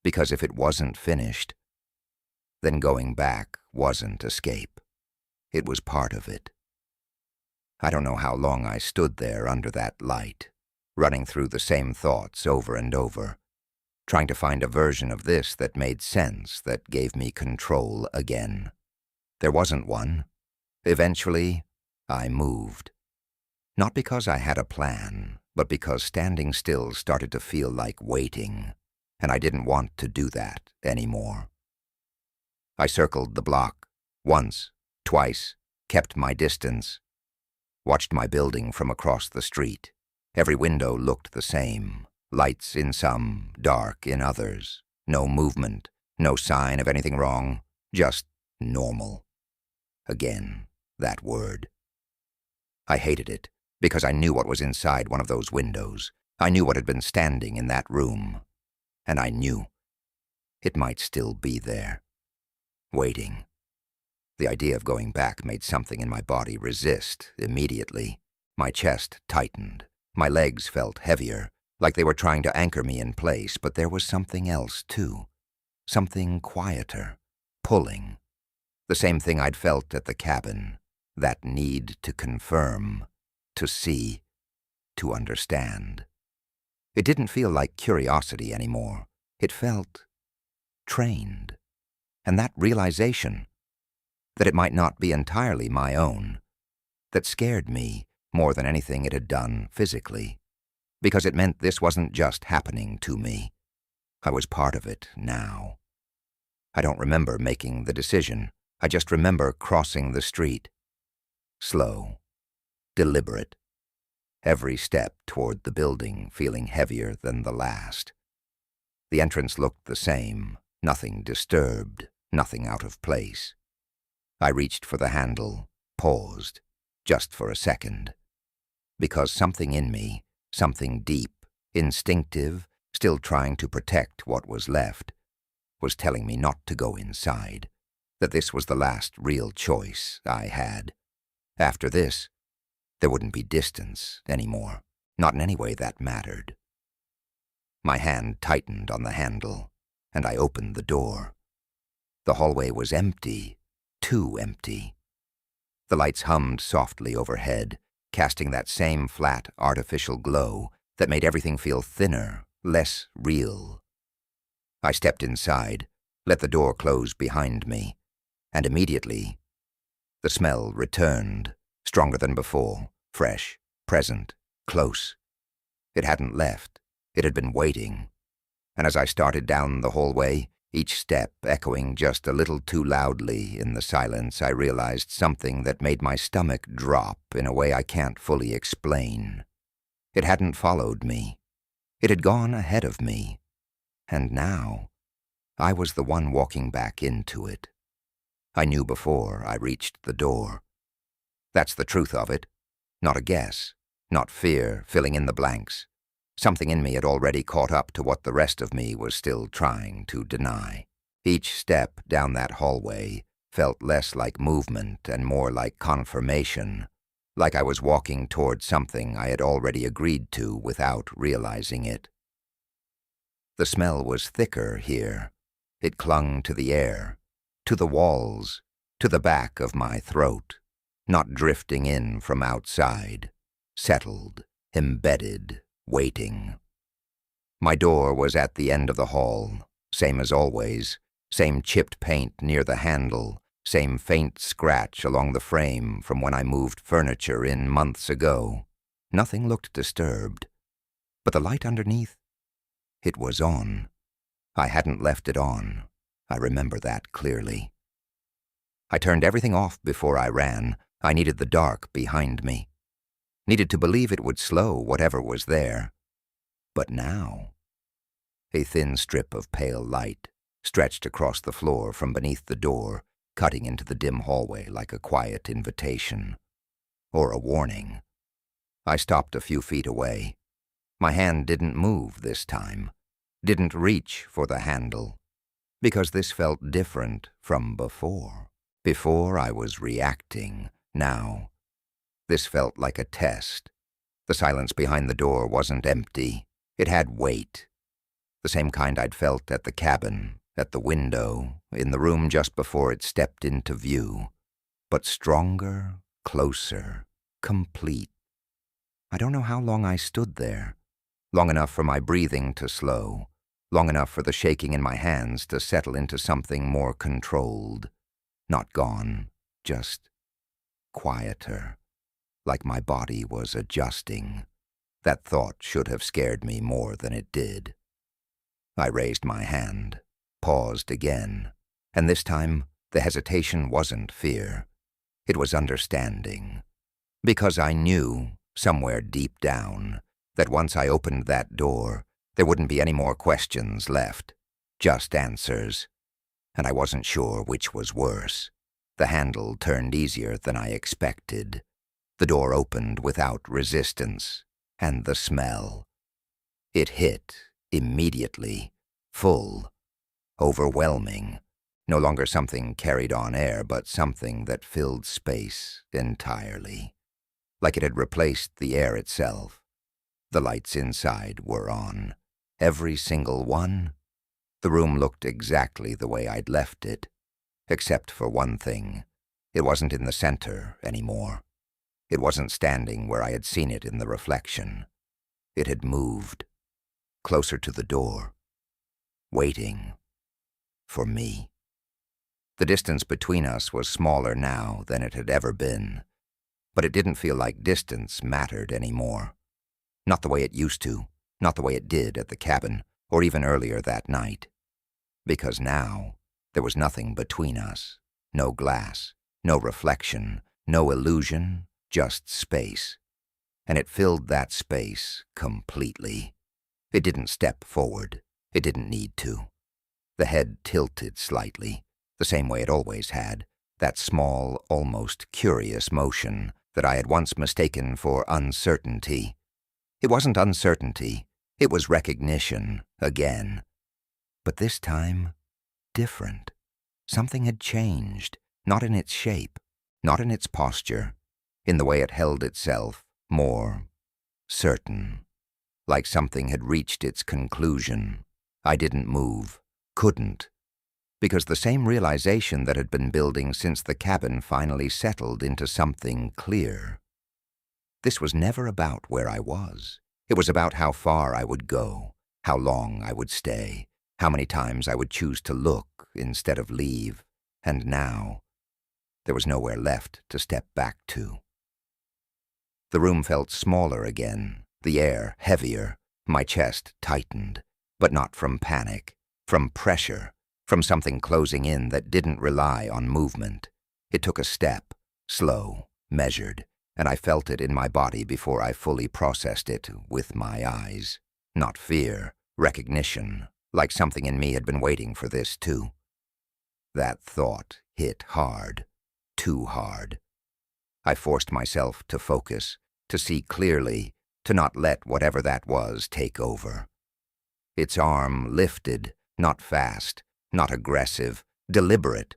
because if it wasn't finished, then going back wasn't escape. It was part of it. I don't know how long I stood there under that light, running through the same thoughts over and over, trying to find a version of this that made sense, that gave me control again. There wasn't one. Eventually, I moved. Not because I had a plan, but because standing still started to feel like waiting, and I didn't want to do that anymore. I circled the block, once, twice, kept my distance, watched my building from across the street. Every window looked the same, lights in some, dark in others, no movement, no sign of anything wrong, just normal. Again, that word. I hated it, because I knew what was inside one of those windows. I knew what had been standing in that room, and I knew it might still be there, waiting. The idea of going back made something in my body resist immediately. My chest tightened. My legs felt heavier, like they were trying to anchor me in place, but there was something else, too. Something quieter, pulling. The same thing I'd felt at the cabin, that need to confirm, to see, to understand. It didn't feel like curiosity anymore. It felt trained. And that realization, that it might not be entirely my own, that scared me more than anything it had done physically, because it meant this wasn't just happening to me. I was part of it now. I don't remember making the decision. I just remember crossing the street. Slow, deliberate. Every step toward the building feeling heavier than the last. The entrance looked the same, nothing disturbed, nothing out of place. I reached for the handle, paused, just for a second. Because something in me, something deep, instinctive, still trying to protect what was left, was telling me not to go inside, that this was the last real choice I had. After this, there wouldn't be distance anymore, not in any way that mattered. My hand tightened on the handle, and I opened the door. The hallway was empty, too empty. The lights hummed softly overhead, casting that same flat, artificial glow that made everything feel thinner, less real. I stepped inside, let the door close behind me, and immediately the smell returned, stronger than before, fresh, present, close. It hadn't left. It had been waiting. And as I started down the hallway, each step echoing just a little too loudly in the silence, I realized something that made my stomach drop in a way I can't fully explain. It hadn't followed me. It had gone ahead of me. And now, I was the one walking back into it. I knew before I reached the door. That's the truth of it. Not a guess, not fear filling in the blanks. Something in me had already caught up to what the rest of me was still trying to deny. Each step down that hallway felt less like movement and more like confirmation, like I was walking toward something I had already agreed to without realizing it. The smell was thicker here. It clung to the air, to the walls, to the back of my throat, not drifting in from outside, settled, embedded, waiting. My door was at the end of the hall, same as always, same chipped paint near the handle, same faint scratch along the frame from when I moved furniture in months ago. Nothing looked disturbed. But the light underneath, it was on. I hadn't left it on. I remember that clearly. I turned everything off before I ran. I needed the dark behind me. Needed to believe it would slow whatever was there. But now, a thin strip of pale light, stretched across the floor from beneath the door, cutting into the dim hallway like a quiet invitation. Or a warning. I stopped a few feet away. My hand didn't move this time, didn't reach for the handle, because this felt different from before. Before I was reacting. Now, this felt like a test. The silence behind the door wasn't empty. It had weight. The same kind I'd felt at the cabin, at the window, in the room just before it stepped into view. But stronger, closer, complete. I don't know how long I stood there. Long enough for my breathing to slow. Long enough for the shaking in my hands to settle into something more controlled. Not gone, just quieter. Like my body was adjusting. That thought should have scared me more than it did. I raised my hand, paused again, and this time the hesitation wasn't fear. It was understanding. Because I knew, somewhere deep down, that once I opened that door, there wouldn't be any more questions left, just answers. And I wasn't sure which was worse. The handle turned easier than I expected. The door opened without resistance, and the smell. It hit immediately, full, overwhelming. No longer something carried on air, but something that filled space entirely. Like it had replaced the air itself. The lights inside were on. Every single one. The room looked exactly the way I'd left it. Except for one thing. It wasn't in the center anymore. It wasn't standing where I had seen it in the reflection. It had moved. Closer to the door. Waiting. For me. The distance between us was smaller now than it had ever been. But it didn't feel like distance mattered anymore. Not the way it used to. Not the way it did at the cabin, or even earlier that night. Because now, there was nothing between us. No glass, no reflection, no illusion, just space. And it filled that space completely. It didn't step forward. It didn't need to. The head tilted slightly, the same way it always had, that small, almost curious motion that I had once mistaken for uncertainty. It wasn't uncertainty. It was recognition, again. But this time, different. Something had changed, not in its shape, not in its posture, in the way it held itself, more certain. Like something had reached its conclusion. I didn't move, couldn't, because the same realization that had been building since the cabin finally settled into something clear. This was never about where I was. It was about how far I would go, how long I would stay, how many times I would choose to look instead of leave, and now, there was nowhere left to step back to. The room felt smaller again, the air heavier, my chest tightened, but not from panic, from pressure, from something closing in that didn't rely on movement. It took a step, slow, measured, and I felt it in my body before I fully processed it with my eyes. Not fear, recognition, like something in me had been waiting for this too. That thought hit hard, too hard. I forced myself to focus, to see clearly, to not let whatever that was take over. Its arm lifted, not fast, not aggressive, deliberate.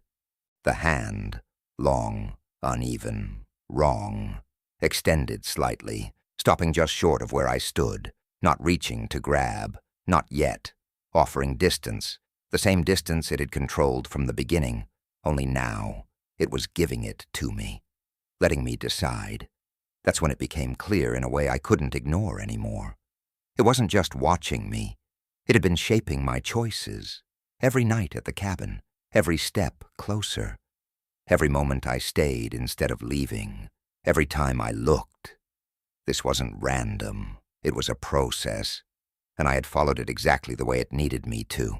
The hand, long, uneven, wrong, extended slightly, stopping just short of where I stood, not reaching to grab, not yet, offering distance, the same distance it had controlled from the beginning, only now it was giving it to me, letting me decide. That's when it became clear in a way I couldn't ignore anymore. It wasn't just watching me. It had been shaping my choices. Every night at the cabin, every step closer. Every moment I stayed instead of leaving. Every time I looked. This wasn't random. It was a process, and I had followed it exactly the way it needed me to.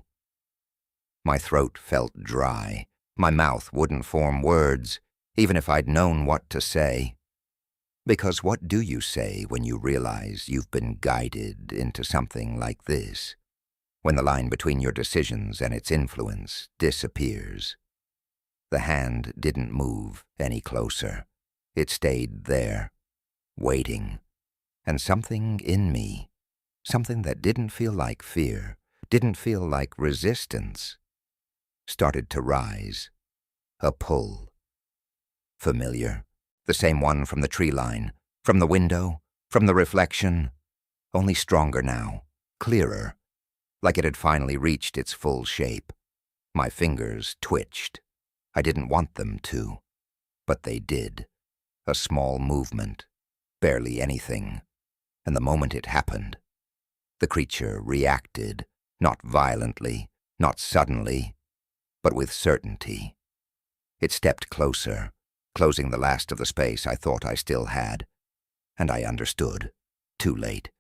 My throat felt dry. My mouth wouldn't form words, even if I'd known what to say. Because what do you say when you realize you've been guided into something like this? when the line between your decisions and its influence disappears. The hand didn't move any closer. It stayed there, waiting. And something in me, something that didn't feel like fear, didn't feel like resistance, started to rise. A pull. Familiar. The same one from the tree line, from the window, from the reflection. Only stronger now, clearer, like it had finally reached its full shape. My fingers twitched. I didn't want them to, but they did. A small movement, barely anything. And the moment it happened, the creature reacted, not violently, not suddenly, but with certainty. It stepped closer, closing the last of the space I thought I still had, and I understood, too late,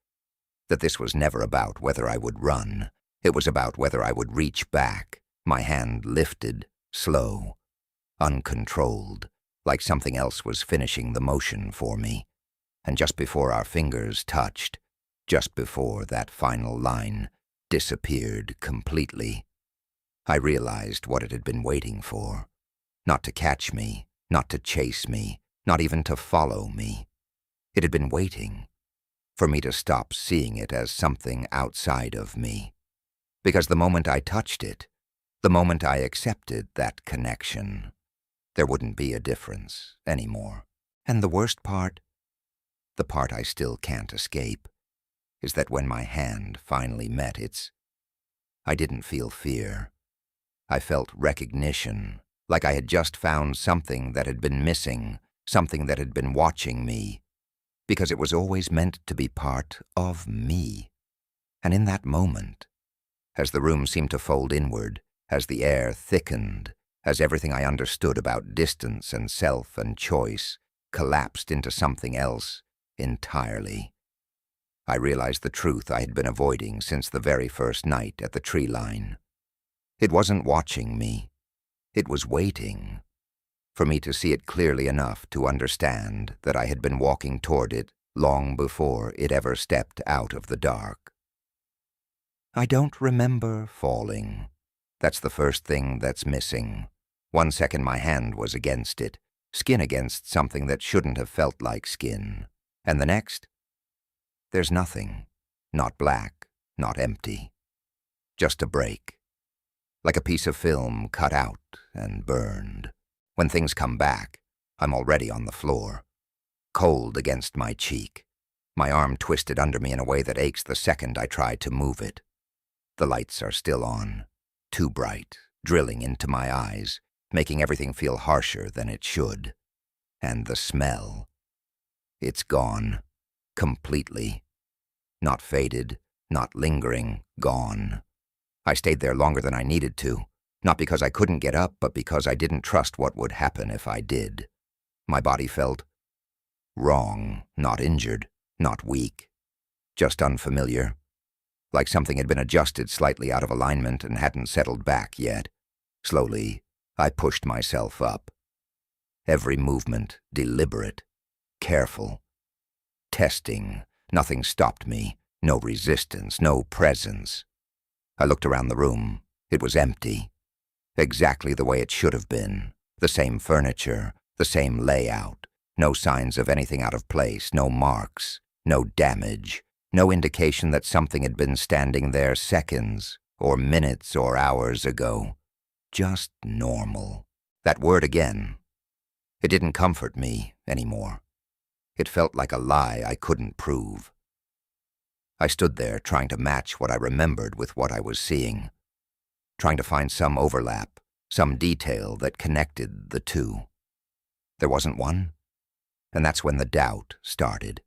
that this was never about whether I would run. It was about whether I would reach back, my hand lifted, slow, uncontrolled, like something else was finishing the motion for me. And just before our fingers touched, just before that final line disappeared completely, I realized what it had been waiting for. Not to catch me, not to chase me, not even to follow me. It had been waiting for me to stop seeing it as something outside of me. Because the moment I touched it, the moment I accepted that connection, there wouldn't be a difference anymore. And the worst part, the part I still can't escape, is that when my hand finally met its, I didn't feel fear. I felt recognition, like I had just found something that had been missing, something that had been watching me, because it was always meant to be part of me. And in that moment, as the room seemed to fold inward, as the air thickened, as everything I understood about distance and self and choice collapsed into something else entirely, I realized the truth I had been avoiding since the very first night at the tree line. It wasn't watching me. It was waiting for me to see it clearly enough to understand that I had been walking toward it long before it ever stepped out of the dark. I don't remember falling. That's the first thing that's missing. 1 second my hand was against it, skin against something that shouldn't have felt like skin. And the next, there's nothing. Not black, not empty. Just a break. Like a piece of film cut out and burned. When things come back, I'm already on the floor, cold against my cheek, my arm twisted under me in a way that aches the second I try to move it. The lights are still on, too bright, drilling into my eyes, making everything feel harsher than it should. And the smell. It's gone, completely. Not faded, not lingering, gone. I stayed there longer than I needed to. Not because I couldn't get up, but because I didn't trust what would happen if I did. My body felt wrong, not injured, not weak, just unfamiliar, like something had been adjusted slightly out of alignment and hadn't settled back yet. Slowly, I pushed myself up. Every movement deliberate, careful, testing. Nothing stopped me, no resistance, no presence. I looked around the room. It was empty. Exactly the way it should have been. The same furniture, the same layout. No signs of anything out of place, no marks, no damage, no indication that something had been standing there seconds or minutes or hours ago. Just normal. That word again. It didn't comfort me anymore. It felt like a lie I couldn't prove. I stood there trying to match what I remembered with what I was seeing, trying to find some overlap, some detail that connected the two. There wasn't one, and that's when the doubt started.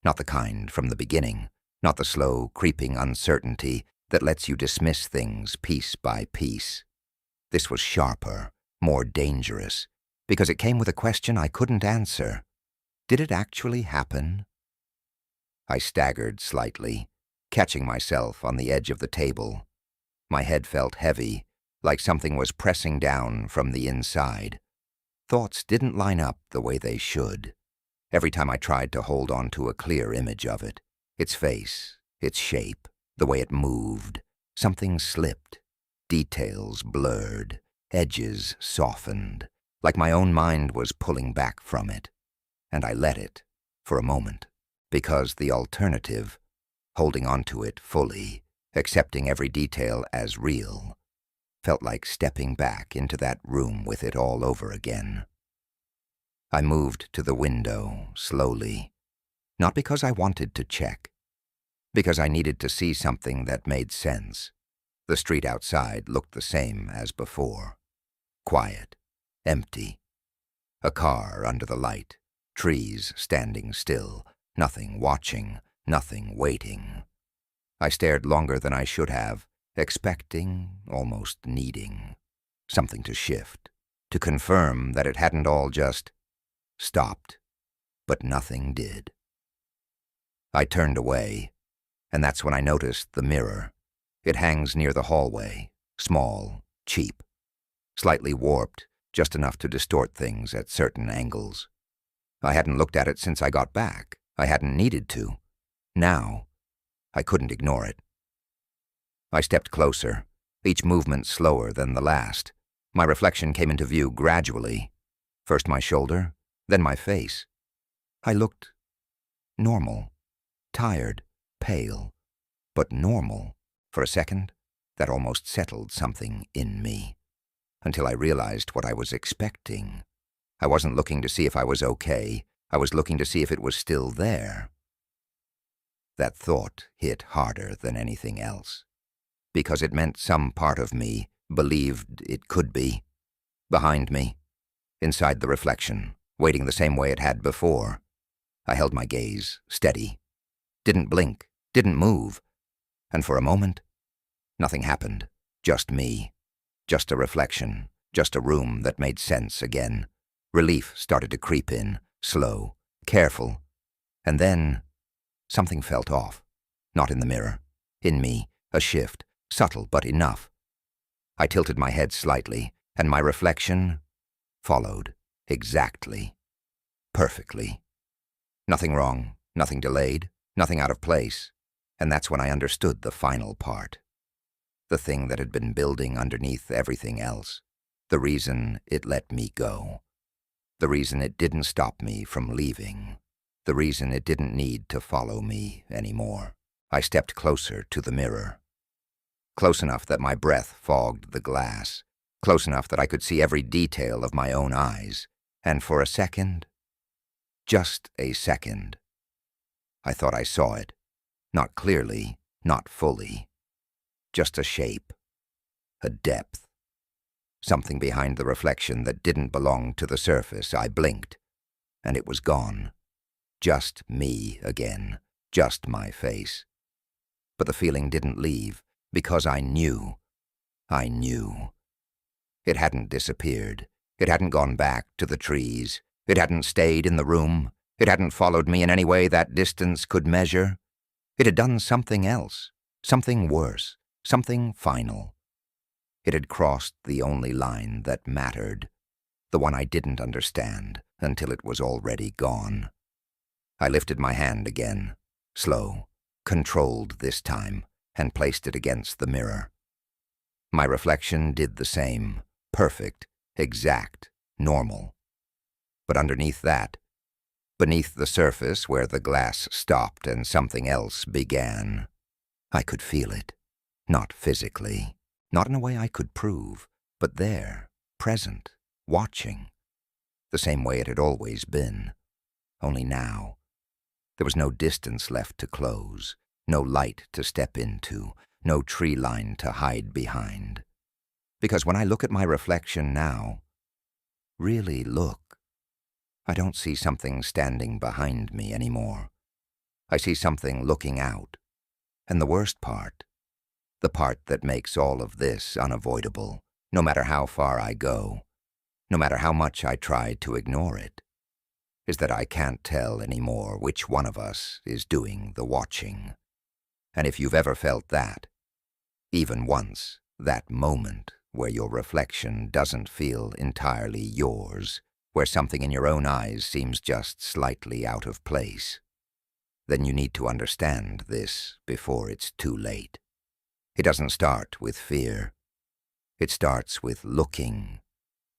Not the kind from the beginning, not the slow, creeping uncertainty that lets you dismiss things piece by piece. This was sharper, more dangerous, because it came with a question I couldn't answer. Did it actually happen? I staggered slightly, catching myself on the edge of the table. My head felt heavy, like something was pressing down from the inside. Thoughts didn't line up the way they should. Every time I tried to hold on to a clear image of it, its face, its shape, the way it moved, Something slipped, details blurred, edges softened, like my own mind was pulling back from it, and I let it, for a moment, because the alternative, holding on to it fully, accepting every detail as real, felt like stepping back into that room with it all over again. I moved to the window, slowly, not because I wanted to check, because I needed to see something that made sense. The street outside looked the same as before. Quiet, empty. A car under the light, trees standing still, nothing watching, nothing waiting. I stared longer than I should have, expecting, almost needing, something to shift, to confirm that it hadn't all just stopped, but nothing did. I turned away, and that's when I noticed the mirror. It hangs near the hallway, small, cheap, slightly warped, just enough to distort things at certain angles. I hadn't looked at it since I got back. I hadn't needed to. Now, I couldn't ignore it. I stepped closer, each movement slower than the last. My reflection came into view gradually. First my shoulder, then my face. I looked normal, tired, pale, but normal. For a second, that almost settled something in me, until I realized what I was expecting. I wasn't looking to see if I was okay. I was looking to see if it was still there. That thought hit harder than anything else, because it meant some part of me believed it could be. Behind me, inside the reflection, waiting the same way it had before. I held my gaze, steady. Didn't blink, didn't move. And for a moment, nothing happened. Just me. Just a reflection. Just a room that made sense again. Relief started to creep in, slow, careful. And then, something felt off. Not in the mirror. In me, a shift, subtle but enough. I tilted my head slightly, and my reflection followed, exactly, perfectly. Nothing wrong, nothing delayed, nothing out of place. And that's when I understood the final part. The thing that had been building underneath everything else. The reason it let me go. The reason it didn't stop me from leaving. The reason it didn't need to follow me anymore. I stepped closer to the mirror. Close enough that my breath fogged the glass. Close enough that I could see every detail of my own eyes. And for a second, just a second, I thought I saw it. Not clearly, not fully. Just a shape, a depth. Something behind the reflection that didn't belong to the surface. I blinked, and it was gone. Just me again, just my face. But the feeling didn't leave, because I knew. I knew. It hadn't disappeared. It hadn't gone back to the trees. It hadn't stayed in the room. It hadn't followed me in any way that distance could measure. It had done something else, something worse, something final. It had crossed the only line that mattered, the one I didn't understand until it was already gone. I lifted my hand again, slow, controlled this time, and placed it against the mirror. My reflection did the same, perfect, exact, normal. But underneath that, beneath the surface where the glass stopped and something else began, I could feel it. Not physically, not in a way I could prove, but there, present, watching. The same way it had always been. Only now, there was no distance left to close, no light to step into, no tree line to hide behind. Because when I look at my reflection now, really look, I don't see something standing behind me anymore. I see something looking out. And the worst part, the part that makes all of this unavoidable, no matter how far I go, no matter how much I try to ignore it, is that I can't tell anymore which one of us is doing the watching. And if you've ever felt that, even once, that moment where your reflection doesn't feel entirely yours, where something in your own eyes seems just slightly out of place, then you need to understand this before it's too late. It doesn't start with fear. It starts with looking.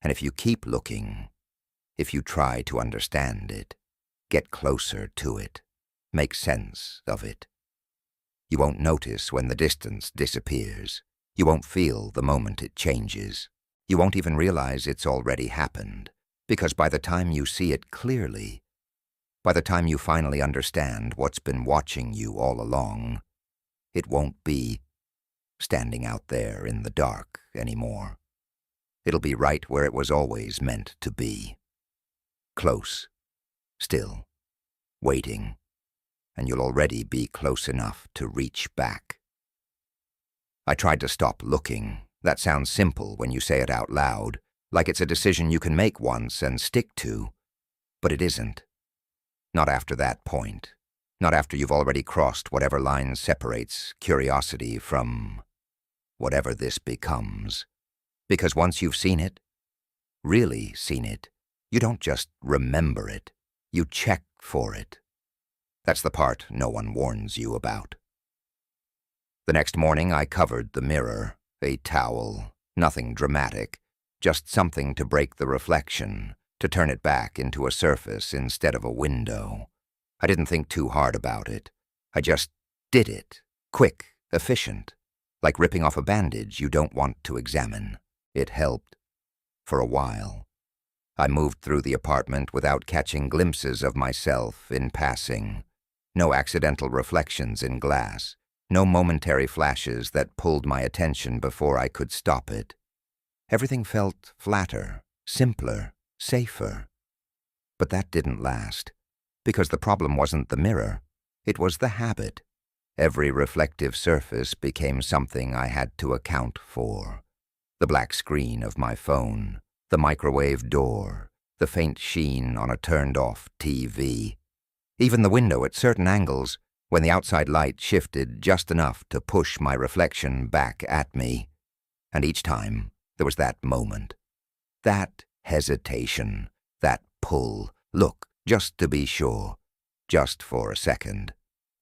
And if you keep looking, if you try to understand it, get closer to it, make sense of it, you won't notice when the distance disappears. You won't feel the moment it changes. You won't even realize it's already happened, because by the time you see it clearly, by the time you finally understand what's been watching you all along, it won't be standing out there in the dark anymore. It'll be right where it was always meant to be. Close, still, waiting, and you'll already be close enough to reach back. I tried to stop looking. That sounds simple when you say it out loud, like it's a decision you can make once and stick to, but it isn't. Not after that point. Not after you've already crossed whatever line separates curiosity from whatever this becomes. Because once you've seen it, really seen it, you don't just remember it, you check for it. That's the part no one warns you about. The next morning I covered the mirror, a towel, nothing dramatic, just something to break the reflection, to turn it back into a surface instead of a window. I didn't think too hard about it. I just did it, quick, efficient, like ripping off a bandage you don't want to examine. It helped. For a while. I moved through the apartment without catching glimpses of myself in passing. No accidental reflections in glass. No momentary flashes that pulled my attention before I could stop it. Everything felt flatter, simpler, safer. But that didn't last, because the problem wasn't the mirror. It was the habit. Every reflective surface became something I had to account for. The black screen of my phone, the microwave door, the faint sheen on a turned-off TV. Even the window at certain angles, when the outside light shifted just enough to push my reflection back at me. And each time, there was that moment. That hesitation, that pull. Look, just to be sure. Just for a second.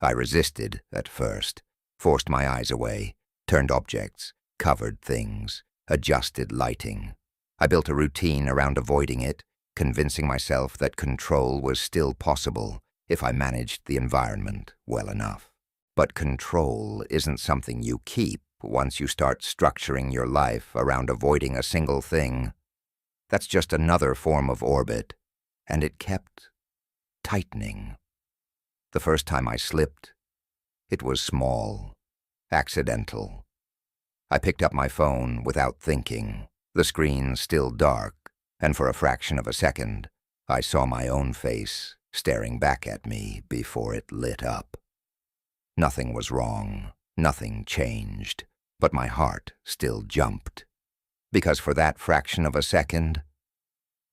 I resisted at first, forced my eyes away, turned objects, covered things, adjusted lighting. I built a routine around avoiding it, convincing myself that control was still possible if I managed the environment well enough. But control isn't something you keep once you start structuring your life around avoiding a single thing. That's just another form of orbit, and it kept tightening. The first time I slipped, it was small, accidental. I picked up my phone without thinking, the screen still dark, and for a fraction of a second, I saw my own face staring back at me before it lit up. Nothing was wrong, nothing changed, but my heart still jumped. Because for that fraction of a second,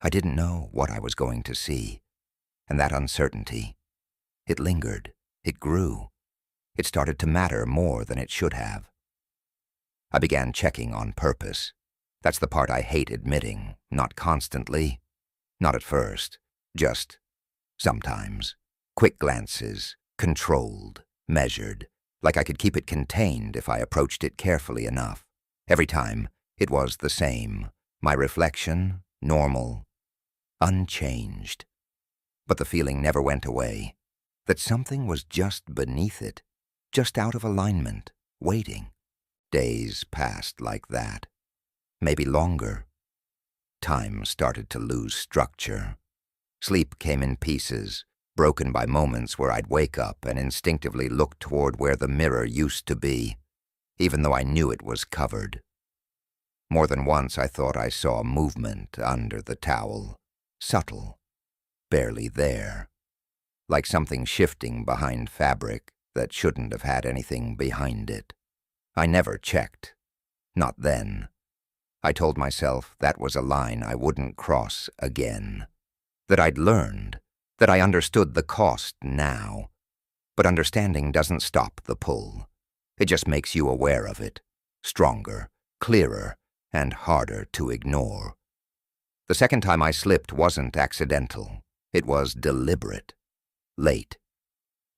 I didn't know what I was going to see. And that uncertainty, it lingered, it grew. It started to matter more than it should have. I began checking on purpose. That's the part I hate admitting, not constantly, not at first, just sometimes. Quick glances, controlled, measured, like I could keep it contained if I approached it carefully enough. Every time, it was the same. My reflection, normal, unchanged. But the feeling never went away, that something was just beneath it, just out of alignment, waiting. Days passed like that. Maybe longer. Time started to lose structure. Sleep came in pieces, broken by moments where I'd wake up and instinctively look toward where the mirror used to be, even though I knew it was covered. More than once I thought I saw movement under the towel, subtle, barely there, like something shifting behind fabric that shouldn't have had anything behind it. I never checked. Not then. I told myself that was a line I wouldn't cross again. That I'd learned, that I understood the cost now. But understanding doesn't stop the pull. It just makes you aware of it, stronger, clearer, and harder to ignore. The second time I slipped wasn't accidental. It was deliberate. Late.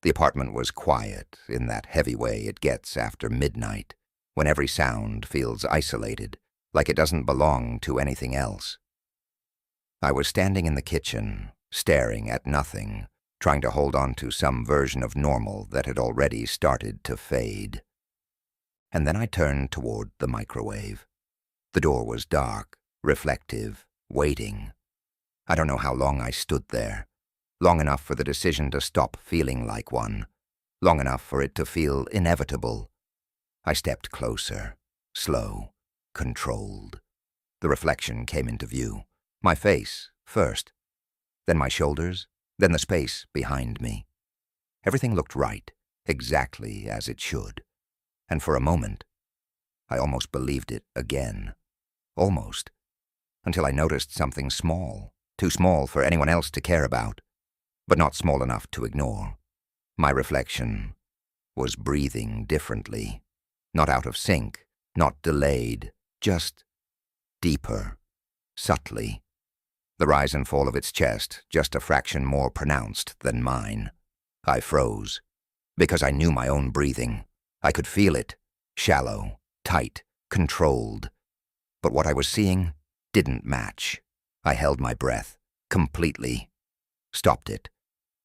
The apartment was quiet in that heavy way it gets after midnight. when every sound feels isolated, like it doesn't belong to anything else. I was standing in the kitchen, staring at nothing, trying to hold on to some version of normal that had already started to fade. And then I turned toward the microwave. The door was dark, reflective, waiting. I don't know how long I stood there. Long enough for the decision to stop feeling like one. Long enough for it to feel inevitable. I stepped closer, slow, controlled. The reflection came into view. My face first, then my shoulders, then the space behind me. Everything looked right, exactly as it should. And for a moment, I almost believed it again. Almost. Until I noticed something small, too small for anyone else to care about, but not small enough to ignore. My reflection was breathing differently, not out of sync, not delayed, just deeper, subtly. The rise and fall of its chest just a fraction more pronounced than mine. I froze, because I knew my own breathing. I could feel it, shallow, tight, controlled. But what I was seeing didn't match. I held my breath, completely. Stopped it.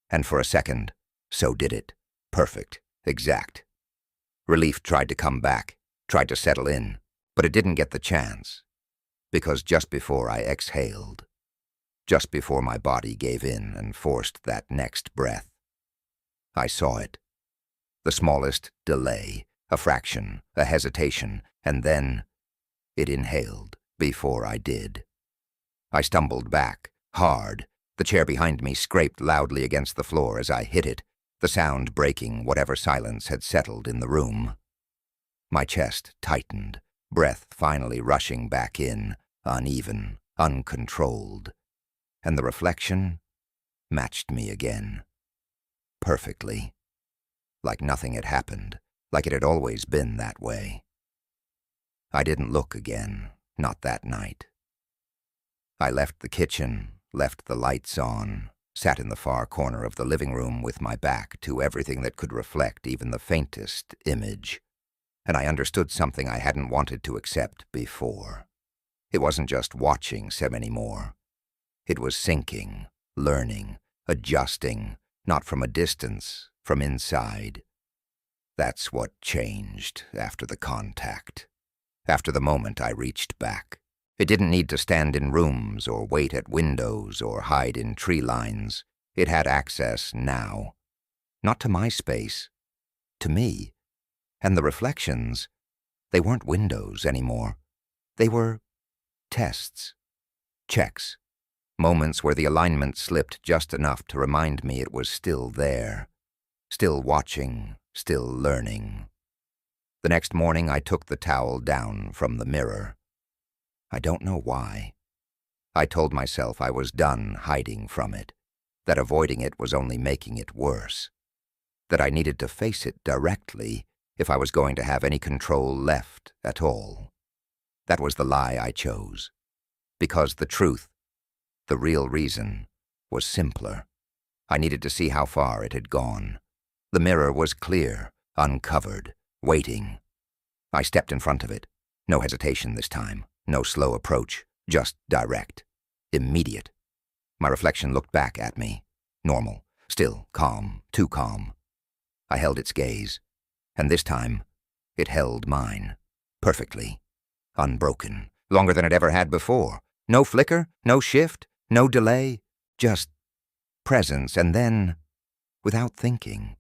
And for a second, so did it. Perfect, exact. Relief tried to come back, tried to settle in, but it didn't get the chance. Because just before I exhaled, just before my body gave in and forced that next breath, I saw it. The smallest delay, a fraction, a hesitation, and then it inhaled before I did. I stumbled back, hard. The chair behind me scraped loudly against the floor as I hit it, the sound breaking whatever silence had settled in the room. My chest tightened, breath finally rushing back in, uneven, uncontrolled. And the reflection matched me again. Perfectly. Like nothing had happened, like it had always been that way. I didn't look again, not that night. I left the kitchen, left the lights on, sat in the far corner of the living room with my back to everything that could reflect even the faintest image. And I understood something I hadn't wanted to accept before. It wasn't just watching Sem anymore. It was sinking, learning, adjusting, not from a distance, from inside. That's what changed after the contact. After the moment I reached back. It didn't need to stand in rooms or wait at windows or hide in tree lines. It had access now. Not to my space. To me. And the reflections, they weren't windows anymore. They were tests. Checks. Moments where the alignment slipped just enough to remind me it was still there. Still watching, still learning. The next morning I took the towel down from the mirror. I don't know why. I told myself I was done hiding from it, that avoiding it was only making it worse, that I needed to face it directly if I was going to have any control left at all. That was the lie I chose, because the truth, the real reason, was simpler. I needed to see how far it had gone. The mirror was clear, uncovered, waiting. I stepped in front of it. No hesitation this time, no slow approach, just direct, immediate. My reflection looked back at me, normal, still calm, too calm. I held its gaze, and this time, it held mine, perfectly, unbroken, longer than it ever had before. No flicker, no shift, no delay, just presence, and then, without thinking,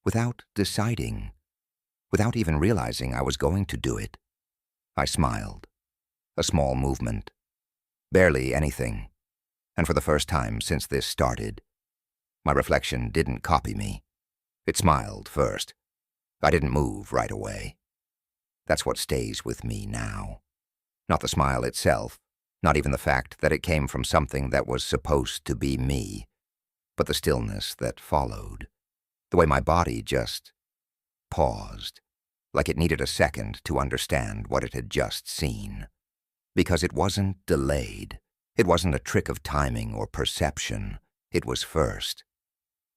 without deciding, without even realizing I was going to do it, I smiled. A small movement. Barely anything. And for the first time since this started, my reflection didn't copy me. It smiled first. I didn't move right away. That's what stays with me now. Not the smile itself, not even the fact that it came from something that was supposed to be me, but the stillness that followed. The way my body just paused, like it needed a second to understand what it had just seen. Because it wasn't delayed. It wasn't a trick of timing or perception. It was first.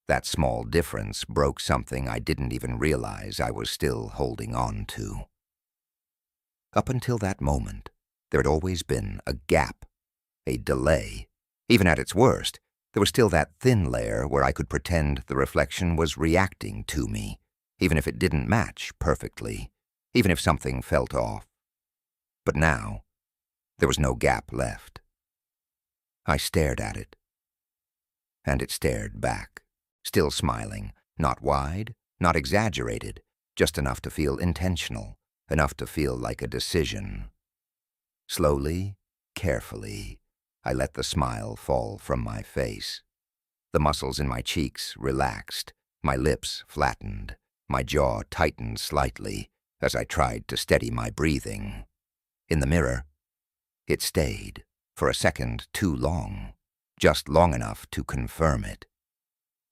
That small difference broke something I didn't even realize I was still holding on to. Up until that moment, there had always been a gap, a delay. Even at its worst, there was still that thin layer where I could pretend the reflection was reacting to me, even if it didn't match perfectly, even if something felt off. But now, there was no gap left. I stared at it, and it stared back, still smiling, not wide, not exaggerated, just enough to feel intentional, enough to feel like a decision. Slowly, carefully, I let the smile fall from my face. The muscles in my cheeks relaxed, my lips flattened, my jaw tightened slightly as I tried to steady my breathing. In the mirror, it stayed, for a second too long, just long enough to confirm it.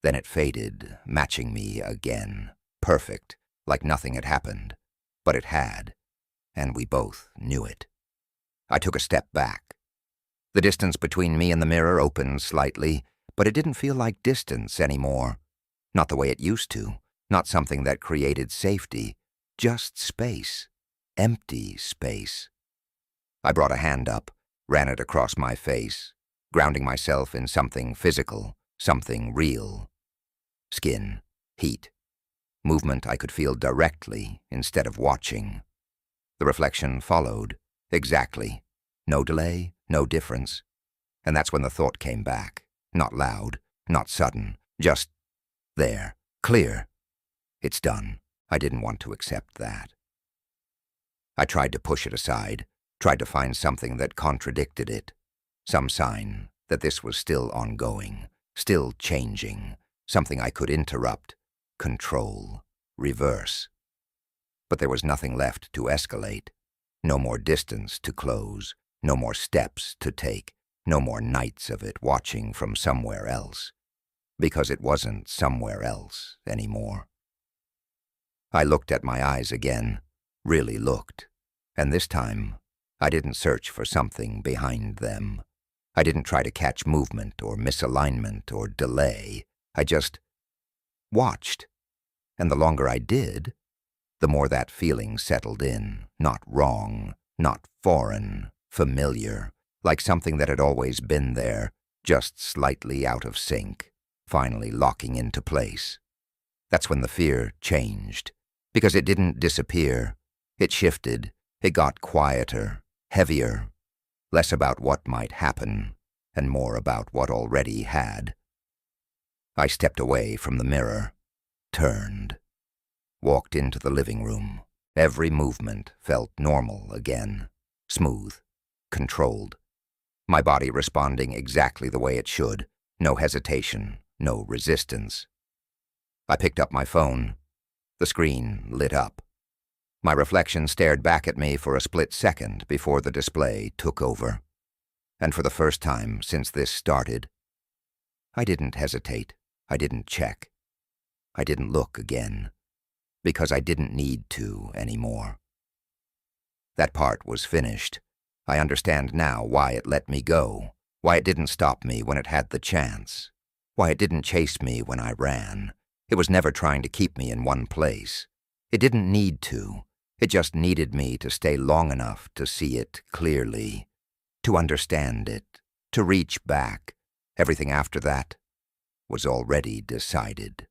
Then it faded, matching me again, perfect, like nothing had happened. But it had, and we both knew it. I took a step back. The distance between me and the mirror opened slightly, but it didn't feel like distance anymore. Not the way it used to, not something that created safety, just space, empty space. I brought a hand up, ran it across my face, grounding myself in something physical, something real. Skin, heat, movement I could feel directly instead of watching. The reflection followed, exactly. No delay, no difference. And that's when the thought came back. Not loud, not sudden, just there, clear. It's done. I didn't want to accept that. I tried to push it aside, tried to find something that contradicted it, some sign that this was still ongoing, still changing, something I could interrupt, control, reverse. But there was nothing left to escalate, no more distance to close, no more steps to take, no more nights of it watching from somewhere else, because it wasn't somewhere else anymore. I looked at my eyes again, really looked, and this time I didn't search for something behind them. I didn't try to catch movement or misalignment or delay. I just watched, and the longer I did, the more that feeling settled in, not wrong, not foreign, familiar, like something that had always been there, just slightly out of sync, finally locking into place. That's when the fear changed, because it didn't disappear. It shifted, it got quieter, heavier, less about what might happen, and more about what already had. I stepped away from the mirror, turned, walked into the living room. Every movement felt normal again, smooth, controlled. My body responding exactly the way it should, no hesitation, no resistance. I picked up my phone. The screen lit up. My reflection stared back at me for a split second before the display took over. And for the first time since this started, I didn't hesitate. I didn't check. I didn't look again, because I didn't need to anymore. That part was finished. I understand now why it let me go, why it didn't stop me when it had the chance, why it didn't chase me when I ran. It was never trying to keep me in one place. It didn't need to. It just needed me to stay long enough to see it clearly, to understand it, to reach back. Everything after that was already decided.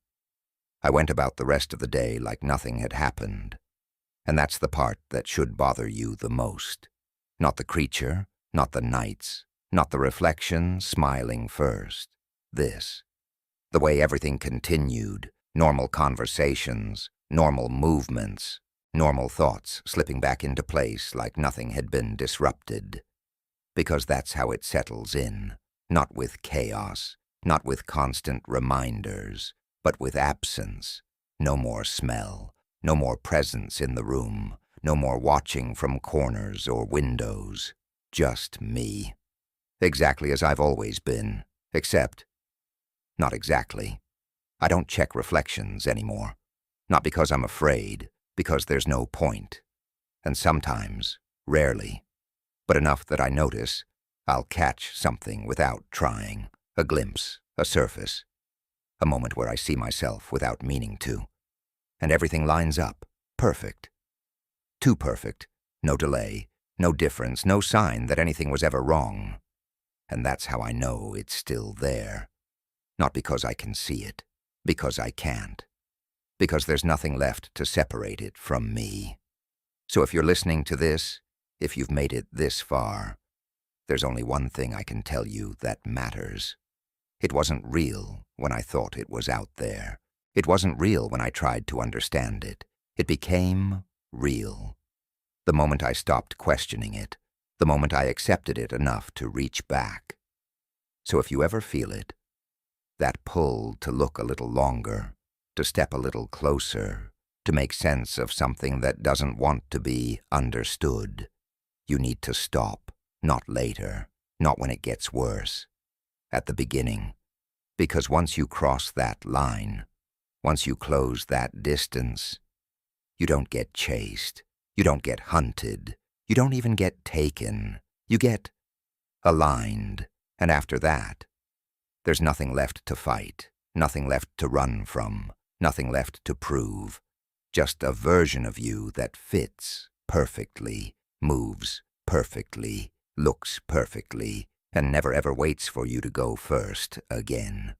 I went about the rest of the day like nothing had happened. And that's the part that should bother you the most. Not the creature, not the nights, not the reflection smiling first. This. The way everything continued, normal conversations, normal movements, normal thoughts slipping back into place like nothing had been disrupted. Because that's how it settles in, not with chaos, not with constant reminders, but with absence. No more smell, no more presence in the room, no more watching from corners or windows. Just me. Exactly as I've always been, except, not exactly. I don't check reflections anymore. Not because I'm afraid, because there's no point. And sometimes, rarely, but enough that I notice, I'll catch something without trying, a glimpse, a surface, a moment where I see myself without meaning to. And everything lines up, perfect. Too perfect, No delay, no difference, no sign that anything was ever wrong. And that's how I know it's still there. Not because I can see it, because I can't. Because there's nothing left to separate it from me. So if you're listening to this, if you've made it this far, there's only one thing I can tell you that matters. It wasn't real when I thought it was out there. It wasn't real when I tried to understand it. It became real. The moment I stopped questioning it, the moment I accepted it enough to reach back. So if you ever feel it, that pull to look a little longer, to step a little closer, to make sense of something that doesn't want to be understood, you need to stop, not later, not when it gets worse, at the beginning. Because once you cross that line, once you close that distance, you don't get chased, you don't get hunted, you don't even get taken, you get aligned, and after that, there's nothing left to fight, nothing left to run from, nothing left to prove, just a version of you that fits perfectly, moves perfectly, looks perfectly, and never ever waits for you to go first again.